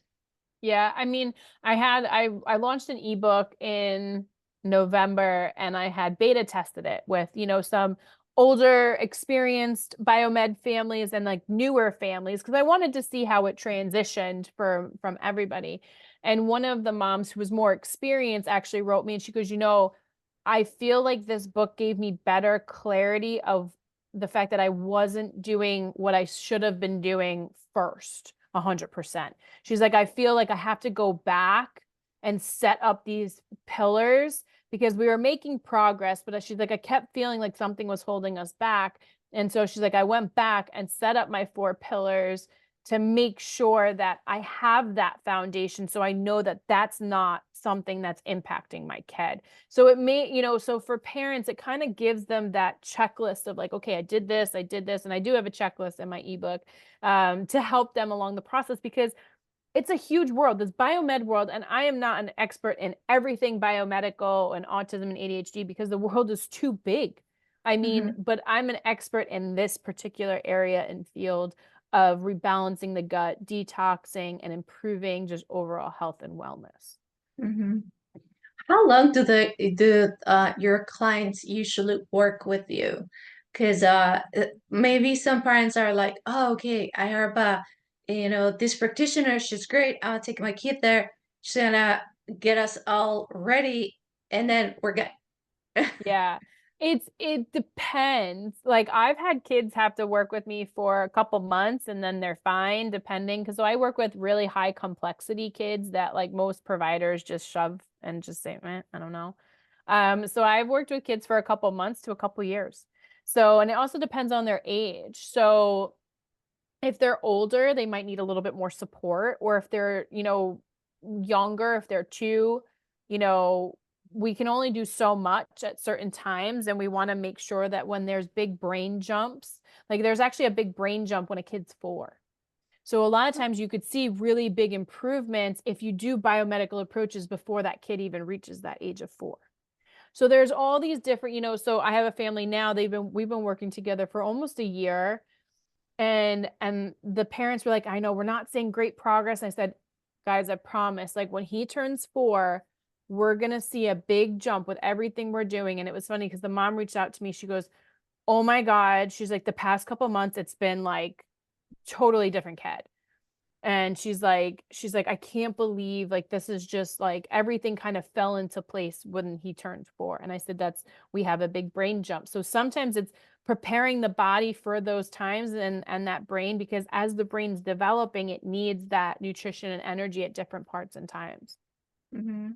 Yeah, I mean, I launched an ebook in November, and I had beta tested it with, some older experienced biomed families and like newer families, because I wanted to see how it transitioned from everybody. And one of the moms who was more experienced actually wrote me, and she goes, I feel like this book gave me better clarity of the fact that I wasn't doing what I should have been doing first, 100%. She's like, I feel like I have to go back and set up these pillars because we were making progress, but she's like, I kept feeling like something was holding us back. And so she's like, I went back and set up my 4 pillars to make sure that I have that foundation. So I know that that's not something that's impacting my kid. So it may, so for parents, it kind of gives them that checklist of like, okay, I did this. And I do have a checklist in my ebook to help them along the process, because it's a huge world, this biomed world. And I am not an expert in everything biomedical and autism and ADHD because the world is too big. I mean, Hmm. but I'm an expert in this particular area and field of rebalancing the gut, detoxing, and improving just overall health and wellness. Hmm. How long do your clients usually work with you? Because maybe some parents are like, oh, okay, I heard about, this practitioner, she's great. I'll take my kid there. She's gonna get us all ready, and then we're good. Yeah. It depends. Like I've had kids have to work with me for a couple months and then they're fine, depending, because I work with really high complexity kids that like most providers just shove and just say, I don't know. So I've worked with kids for a couple months to a couple years. So, and it also depends on their age. So if they're older, they might need a little bit more support, or if they're, younger, if they're two, you know, we can only do so much at certain times, and we want to make sure that when there's big brain jumps, like there's actually a big brain jump when a kid's 4. So a lot of times you could see really big improvements if you do biomedical approaches before that kid even reaches that age of 4. So there's all these different, so I have a family now, we've been working together for almost a year, and the parents were like, I know we're not seeing great progress. I said, guys, I promise, like when he turns 4, we're going to see a big jump with everything we're doing. And it was funny because the mom reached out to me. She goes, oh my God. She's like, the past couple months, it's been like totally different kid. And she's like, I can't believe like this is just like everything kind of fell into place when he turned 4. And I said, we have a big brain jump. So sometimes it's preparing the body for those times and that brain, because as the brain's developing, it needs that nutrition and energy at different parts and times. Hmm.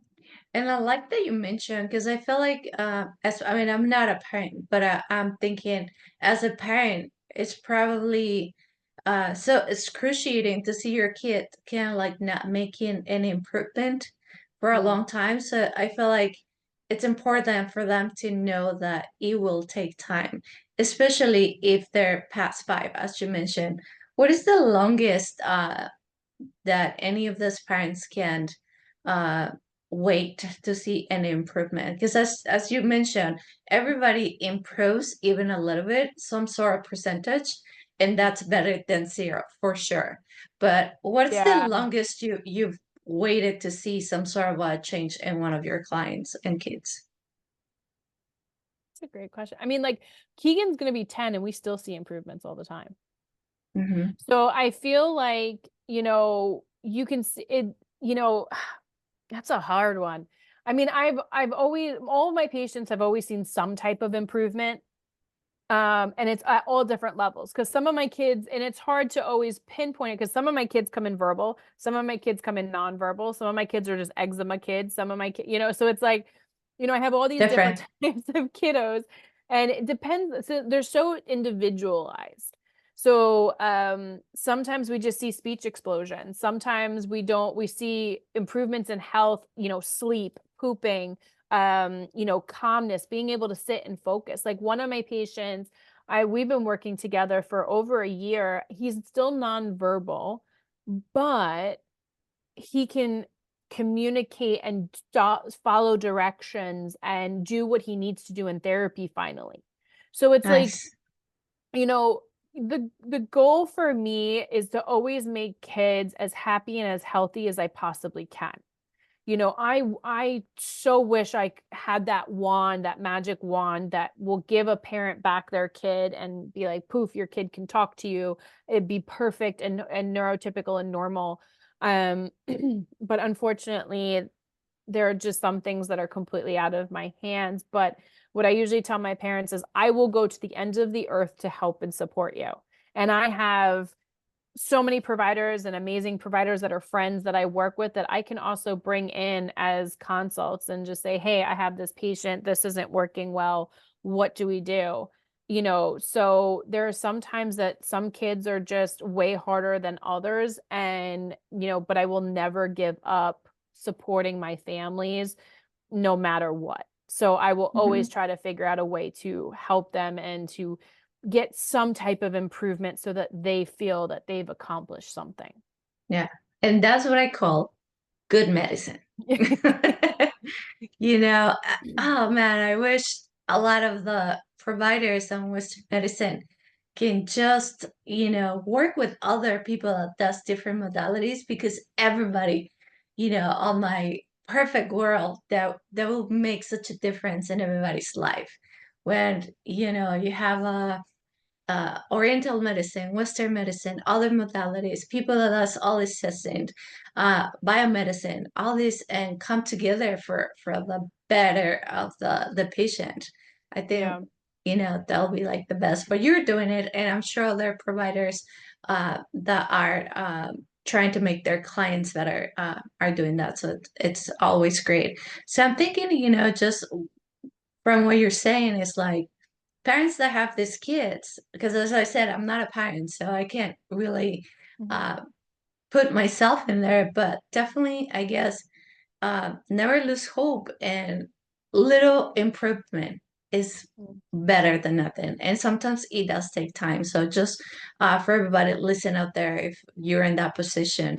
And I like that you mentioned because I feel like I'm not a parent, but I'm thinking as a parent, it's probably so excruciating to see your kid kind of like not making any improvement for a Mm. long time. So I feel like it's important for them to know that it will take time, especially if they're past 5, as you mentioned. What is the longest that any of those parents can uh, wait to see any improvement? Because as you mentioned, everybody improves even a little bit, some sort of percentage, and that's better than zero for sure. But what's the Yeah, longest you've waited to see some sort of a change in one of your clients and kids? that's a great question. I mean, like Keegan's going to be 10 and we still see improvements all the time. Hmm. So I feel like, you can see it, that's a hard one. I mean, I've always, all of my patients have always seen some type of improvement. And it's at all different levels because some of my kids, and it's hard to always pinpoint it because some of my kids come in verbal, some of my kids come in nonverbal, some of my kids are just eczema kids, some of my kids, so it's like, I have all these different Different. types of kiddos, and it depends. So they're so individualized. So sometimes we just see speech explosion. Sometimes we see improvements in health, sleep, pooping, calmness, being able to sit and focus. Like one of my patients, we've been working together for over a year. He's still nonverbal, but he can communicate and follow directions and do what he needs to do in therapy finally. So it's like, Nice. the goal for me is to always make kids as happy and as healthy as I possibly can. I so wish I had that wand, that magic wand that will give a parent back their kid and be like, poof, your kid can talk to you. It'd be perfect and neurotypical and normal. Um, but unfortunately, there are just some things that are completely out of my hands. But what I usually tell my parents is I will go to the ends of the earth to help and support you. And I have so many providers and amazing providers that are friends that I work with that I can also bring in as consults and just say, hey, I have this patient, this isn't working well. What do we do? So there are some times that some kids are just way harder than others. And, but I will never give up supporting my families no matter what. So I will always Hmm. try to figure out a way to help them and to get some type of improvement so that they feel that they've accomplished something. Yeah. And that's what I call good medicine. Oh man, I wish a lot of the providers on Western medicine can just, work with other people that does different modalities because everybody, on my perfect world, that will make such a difference in everybody's life. When, you have a Oriental medicine, Western medicine, other modalities, people that does all this testing, biomedicine, all this, and come together for the better of the patient. I think Yeah. that'll be like the best. But you're doing it, and I'm sure other providers that are trying to make their clients better are doing that. So it's always great. So I'm thinking, just from what you're saying, is like parents that have these kids, because as I said, I'm not a parent, so I can't really Mhm. uh, put myself in there, but definitely, I guess, never lose hope, and little improvement is Mm. better than nothing. And sometimes it does take time. So just for everybody listen out there, if you're in that position,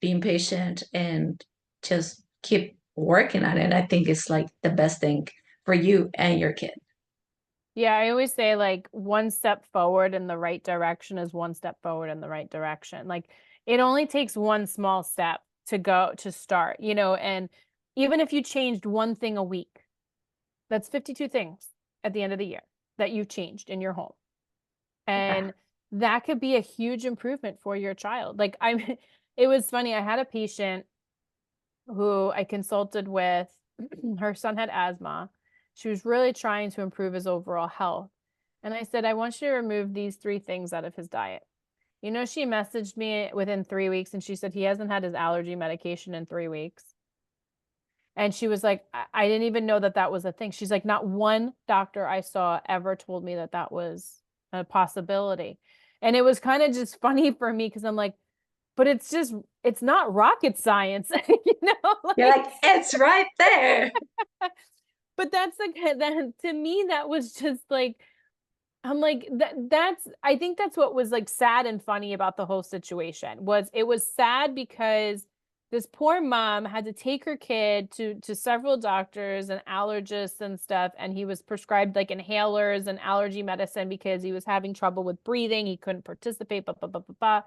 being patient and just keep working on it, I think it's like the best thing for you and your kid. Yeah, I always say like one step forward in the right direction is one step forward in the right direction. Like it only takes one small step to start, and even if you changed one thing a week, that's 52 things at the end of the year that you changed in your home. Yeah. And that could be a huge improvement for your child. Like it was funny. I had a patient who I consulted with. Her son had asthma. She was really trying to improve his overall health. And I said, I want you to remove these three things out of his diet. She messaged me within 3 weeks and she said he hasn't had his allergy medication in 3 weeks. And she was like, I didn't even know that that was a thing. She's like, not one doctor I saw ever told me that that was a possibility. And it was kind of just funny for me because I'm like, but it's not rocket science, You're like, it's right there. but that's like, that to me, that was just like, I'm like, I think that's what was like sad and funny about the whole situation. Was it was sad because this poor mom had to take her kid to several doctors and allergists and stuff, and he was prescribed like inhalers and allergy medicine because he was having trouble with breathing. He couldn't participate, blah, blah, blah, blah, blah.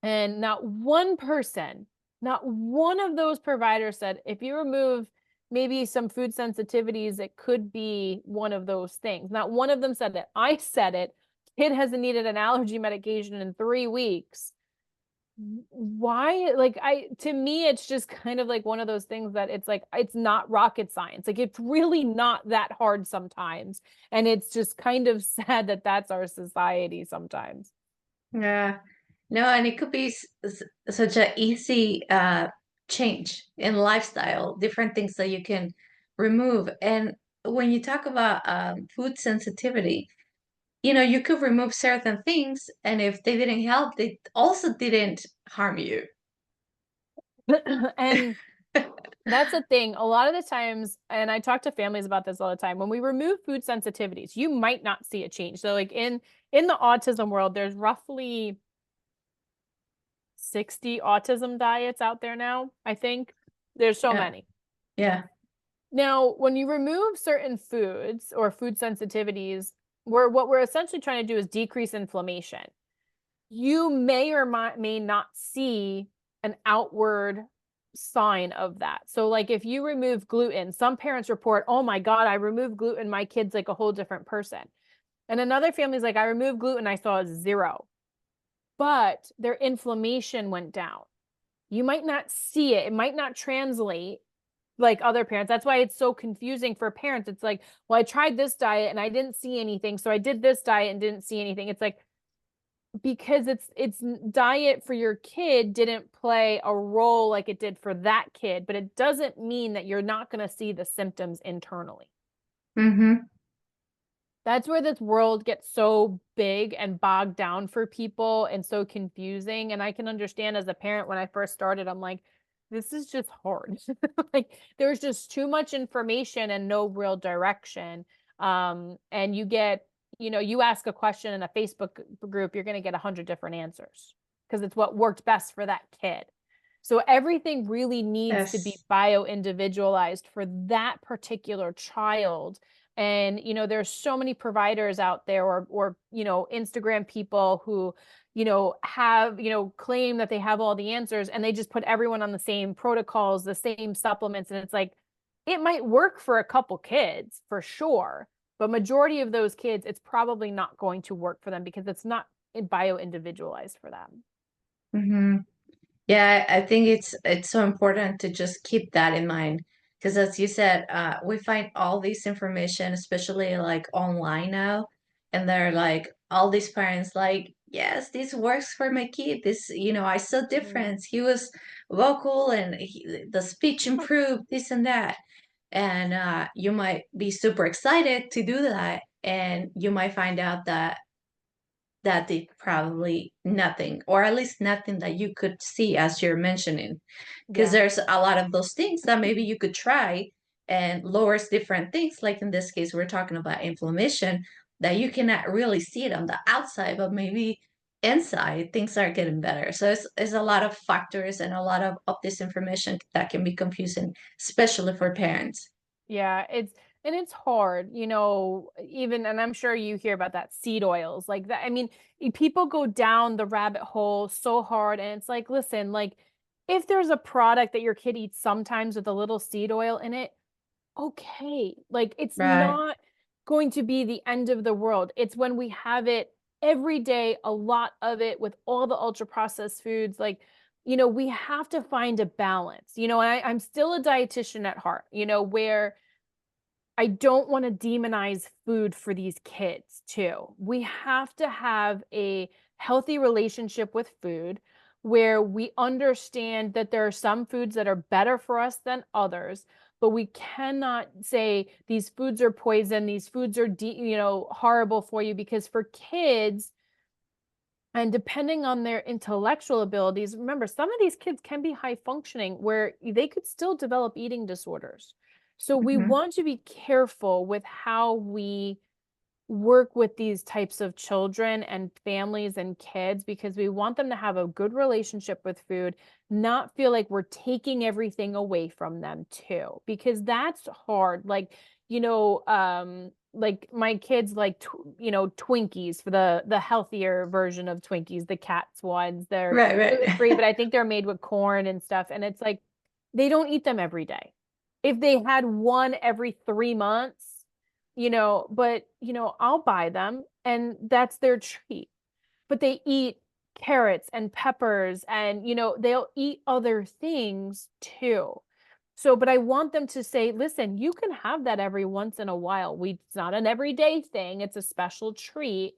And not one person, not one of those providers said, if you remove maybe some food sensitivities, it could be one of those things. Not one of them said that. I said it. Kid hasn't needed an allergy medication in 3 weeks. Why? Like, to me, it's just kind of like one of those things that it's like, it's not rocket science. Like, it's really not that hard sometimes. And it's just kind of sad that that's our society sometimes. Yeah. No, and it could be such a easy change in lifestyle, different things that you can remove. And when you talk about food sensitivity, you could remove certain things, and if they didn't help, they also didn't harm you. And that's the thing. A lot of the times, and I talk to families about this all the time, when we remove food sensitivities, you might not see a change. So like in the autism world, there's roughly 60 autism diets out there now, I think. There's so Yeah. many. Yeah. Now, when you remove certain foods or food sensitivities, what we're essentially trying to do is decrease inflammation. You may or may not see an outward sign of that. So like if you remove gluten, some parents report, oh my God, I removed gluten, my kid's like a whole different person. And another family's like, I removed gluten, I saw 0. But their inflammation went down. You might not see it. It might not translate like other parents. That's why it's so confusing for parents. It's like, well, I tried this diet and I didn't see anything. So I did this diet and didn't see anything. It's like, because it's diet for your kid didn't play a role like it did for that kid, but it doesn't mean that you're not going to see the symptoms internally. Mm-hmm. That's where this world gets so big and bogged down for people and so confusing. And I can understand as a parent, when I first started, I'm like, this is just hard. Like there's just too much information and no real direction. And you ask a question in a Facebook group, you're going to get 100 different answers because it's what worked best for that kid. So everything really needs to be Yes. bio individualized for that particular child. And there's so many providers out there, or Instagram people who have claim that they have all the answers, and they just put everyone on the same protocols, the same supplements, and it's like it might work for a couple kids for sure, but majority of those kids it's probably not going to work for them because it's not bio individualized for them. Mm-hmm. Yeah, I think it's so important to just keep that in mind because, as you said, we find all this information, especially like online now, and they're like all these parents like, yes, this works for my kid. This, I saw difference. He was vocal and the speech improved, this and that, and you might be super excited to do that, and you might find out that did probably nothing, or at least nothing that you could see as you're mentioning. Because Yeah. there's a lot of those things that maybe you could try and lowers different things. Like in this case, we're talking about inflammation that you cannot really see it on the outside, but maybe inside things are getting better. So it's a lot of factors and a lot of this information that can be confusing, especially for parents. Yeah, it's hard, even, and I'm sure you hear about that seed oils like that. I mean, people go down the rabbit hole so hard, and it's like, listen, like if there's a product that your kid eats sometimes with a little seed oil in it, okay. Like it's Right. not going to be the end of the world. It's when we have it every day, a lot of it with all the ultra processed foods, like we have to find a balance, and I'm still a dietitian at heart, where I don't want to demonize food for these kids too. We have to have a healthy relationship with food where we understand that there are some foods that are better for us than others, but we cannot say these foods are poison, these foods are horrible for you, because for kids, And depending on their intellectual abilities, remember, some of these kids can be high functioning where they could still develop eating disorders. So we Mhm. want to be careful with how we work with these types of children and families and kids, because we want them to have a good relationship with food, not feel like we're taking everything away from them too, because that's hard. Like my kids like Twinkies, for the healthier version of Twinkies, the Cats ones. They're Right, gluten free, right. but I think they're made with corn and stuff, and it's like they don't eat them every day. If they had one every 3 months, but I'll buy them and that's their treat. But they eat carrots and peppers, and they'll eat other things too. So, but I want them to say, listen, you can have that every once in a while. It's not an everyday thing, it's a special treat,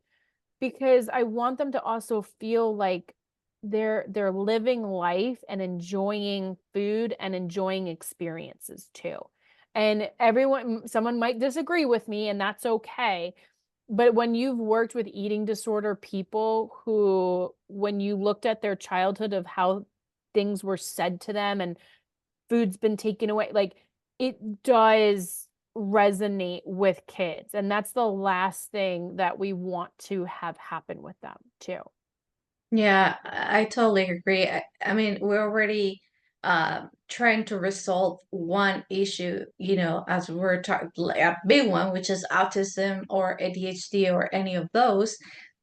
because I want them to also feel like they're living life and enjoying food and enjoying experiences too. And someone might disagree with me, and that's okay. But when you've worked with eating disorder people who, when you looked at their childhood of how things were said to them and food's been taken away, like, it does resonate with kids. And that's the last thing that we want to have happen with them too. Yeah, I totally agree. I mean, we're already trying to resolve one issue, as we're talking, like a big one, which is autism or ADHD or any of those.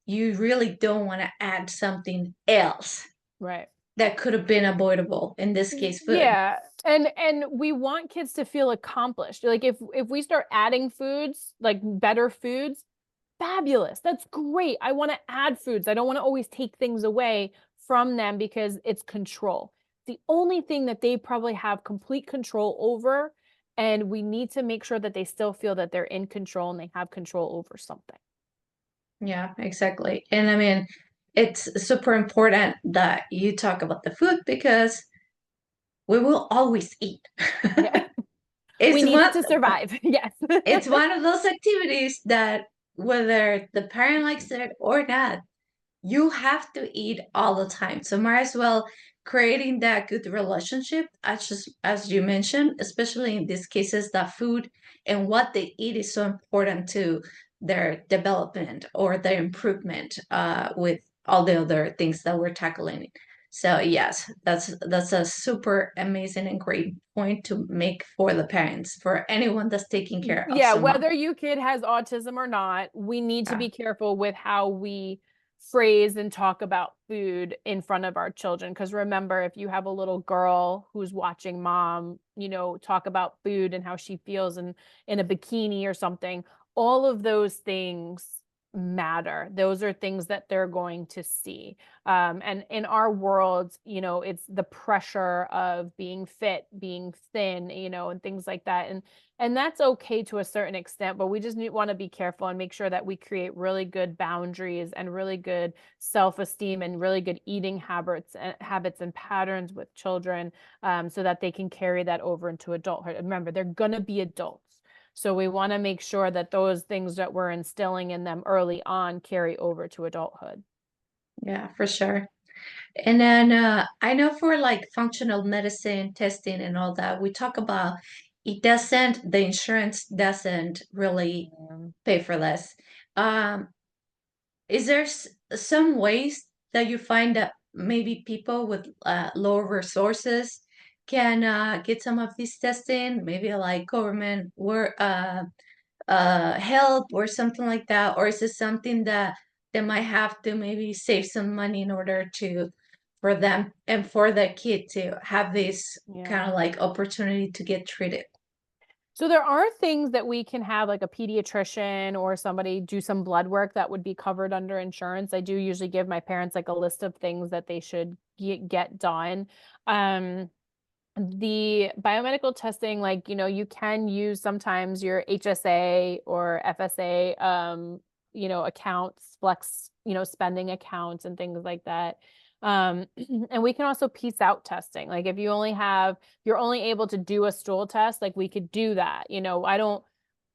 You really don't want to add something else Right. that could have been avoidable, in this case, food. Yeah. And we want kids to feel accomplished. Like if we start adding foods, like better foods, fabulous. That's great. I want to add foods. I don't want to always take things away from them because it's control. The only thing that they probably have complete control over, and we need to make sure that they still feel that they're in control and they have control over something. Yeah, exactly. And I mean, it's super important that you talk about the food because we will always eat. Yeah. We It's need it one to survive. Yes. it's one of those activities that whether the parent likes it or not, you have to eat all the time. So might as well creating that good relationship, as you mentioned, especially in these cases, that food and what they eat is so important to their development or their improvement with all the other things that we're tackling. So yes, that's a super amazing and great point to make for the parents, for anyone that's taking care of Yeah, someone. whether your kid has autism or not, we need to Yeah. be careful with how we phrase and talk about food in front of our children. Because remember, if you have a little girl who's watching mom, talk about food and how she feels in a bikini or something, all of those things matter. Those are things that they're going to see. And in our world, it's the pressure of being fit, being thin, and things like that. And that's okay to a certain extent, but we just want to be careful and make sure that we create really good boundaries and really good self-esteem and really good eating habits and patterns with children, so that they can carry that over into adulthood. Remember, they're going to be adults. So we want to make sure that those things that we're instilling in them early on carry over to adulthood. Yeah, for sure. And then I know for like functional medicine testing and all that, we talk about the insurance doesn't really pay for this. Um, is there some ways that you find that maybe people with lower resources can get some of this testing, maybe like government work, help or something like that? Or is it something that they might have to maybe save some money in order to for them and for the kid to have this Yeah. kind of like opportunity to get treated? So there are things that we can have, like a pediatrician or somebody do some blood work that would be covered under insurance. I do usually give my parents like a list of things that they should get done. Um, the biomedical testing, like, you can use sometimes your HSA or FSA, accounts, flex, spending accounts and things like that. Um, and we can also piece out testing. Like if you're only able to do a stool test, like we could do that. I don't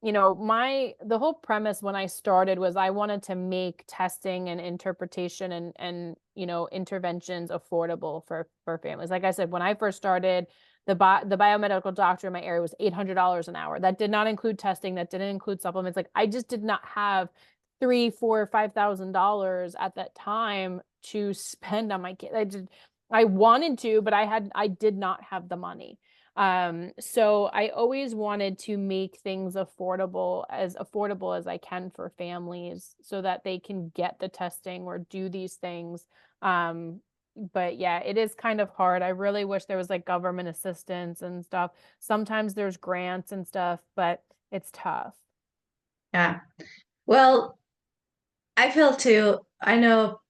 the whole premise when I started was I wanted to make testing and interpretation and interventions affordable for families. Like I said, when I first started, the biomedical doctor in my area was $800 an hour. That did not include testing. That didn't include supplements. Like I just did not have three, four, $5,000 at that time to spend on my kid. I wanted to, but I did not have the money. So I always wanted to make things affordable as I can for families so that they can get the testing or do these things. But yeah, it is kind of hard. I really wish there was like government assistance and stuff. Sometimes there's grants and stuff, but it's tough. Yeah. Well, I feel too. I know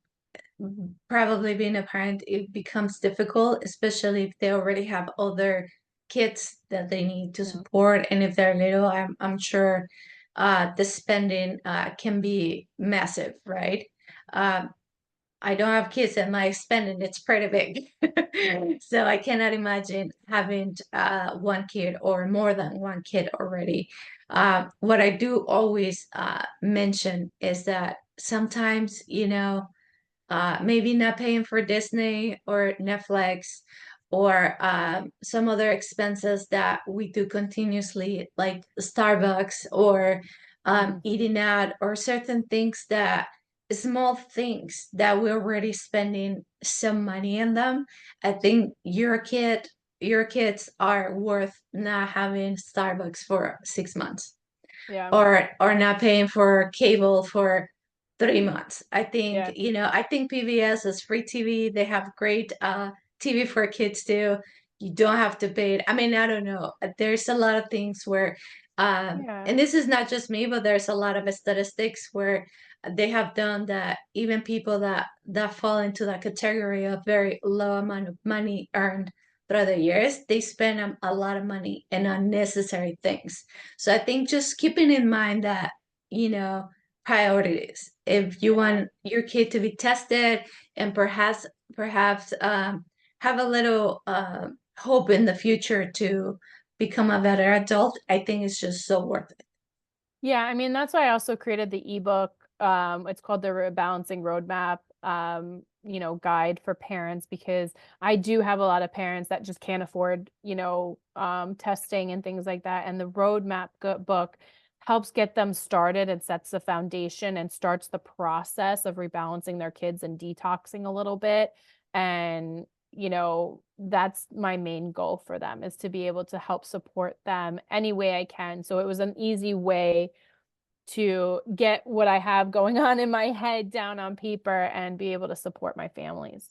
probably being a parent, it becomes difficult, especially if they already have other kids that they need to Yeah. support. And if they're little, I'm sure the spending can be massive, right? Um, I don't have kids and my spending it's pretty big. So I cannot imagine having one kid or more than one kid already. What I do always mention is that sometimes, maybe not paying for Disney or Netflix or some other expenses that we do continuously, like Starbucks or Mhm. eating out or certain things that small things that we're already spending some money on them. I think your kids are worth not having Starbucks for 6 months Yeah. or not paying for cable for 3 months. Yeah. I think PBS is free TV. They have great TV for kids too. You don't have to pay it. I mean, I don't know. There's a lot of things where, Yeah. and this is not just me, but there's a lot of statistics where they have done that even people that fall into that category of very low amount of money earned throughout the years, they spend a lot of money in unnecessary things. So I think just keeping in mind that, you know, priorities. If you Yeah. want your kid to be tested and perhaps have a little hope in the future to become a better adult, I think it's just so worth it. Yeah, I mean, that's why I also created the ebook. It's called the Rebalancing Roadmap, guide for parents, because I do have a lot of parents that just can't afford, testing and things like that. And the book helps get them started and sets the foundation and starts the process of rebalancing their kids and detoxing a little bit. And that's my main goal for them, is to be able to help support them any way I can. So it was an easy way to get what I have going on in my head down on paper and be able to support my families.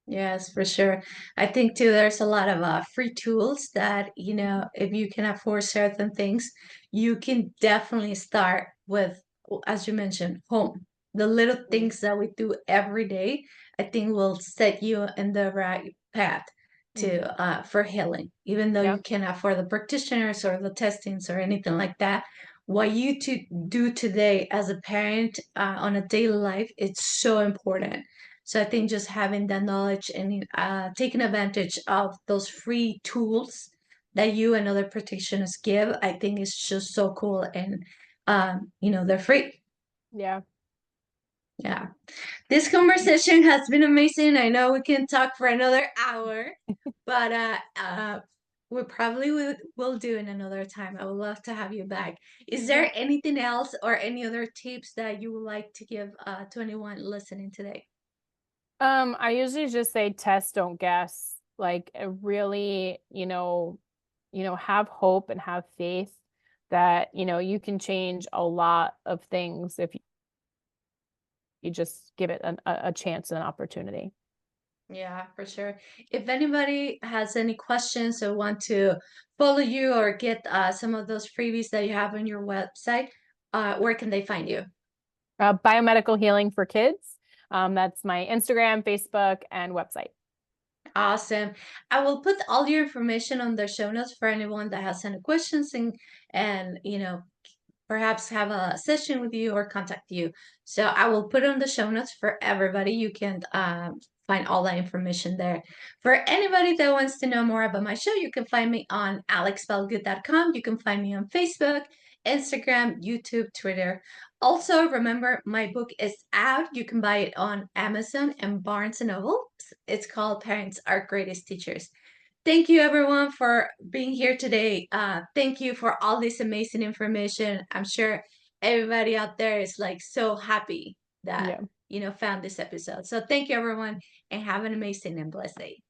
Yes, for sure. I think too, there's a lot of free tools that, if you can afford certain things, you can definitely start with, as you mentioned, home. The little Mhm. things that we do every day, I think will set you in the right path Mhm. to for healing. Even though you Yep. can afford the practitioners or the testings or anything like that, what you to do today as a parent on a daily life, it's so important. So I think just having that knowledge and taking advantage of those free tools that you and other practitioners give, I think is just so cool. And, they're free. Yeah. Yeah. This conversation has been amazing. I know we can talk for another hour, but we probably will do in another time. I would love to have you back. Is Yeah. there anything else or any other tips that you would like to give to anyone listening today? I usually just say test, don't guess. Like really, have hope and have faith that, you can change a lot of things if you just give it a chance and an opportunity. Yeah, for sure. If anybody has any questions or want to follow you or get some of those freebies that you have on your website, where can they find you? Biomedical Healing for Kids. That's my Instagram, Facebook, and website. Awesome. I will put all your information on the show notes for anyone that has any questions and perhaps have a session with you or contact you. So I will put on the show notes for everybody. You can find all that information there. For anybody that wants to know more about my show, you can find me on alexbalgood.com. You can find me on Facebook, Instagram, YouTube, Twitter. Also, remember my book is out. You can buy it on Amazon and Barnes and Noble. It's called Parents Are Greatest Teachers. Thank you, everyone, for being here today. Thank you for all this amazing information. I'm sure everybody out there is like so happy that Yeah. found this episode. So thank you, everyone, and have an amazing and blessed day.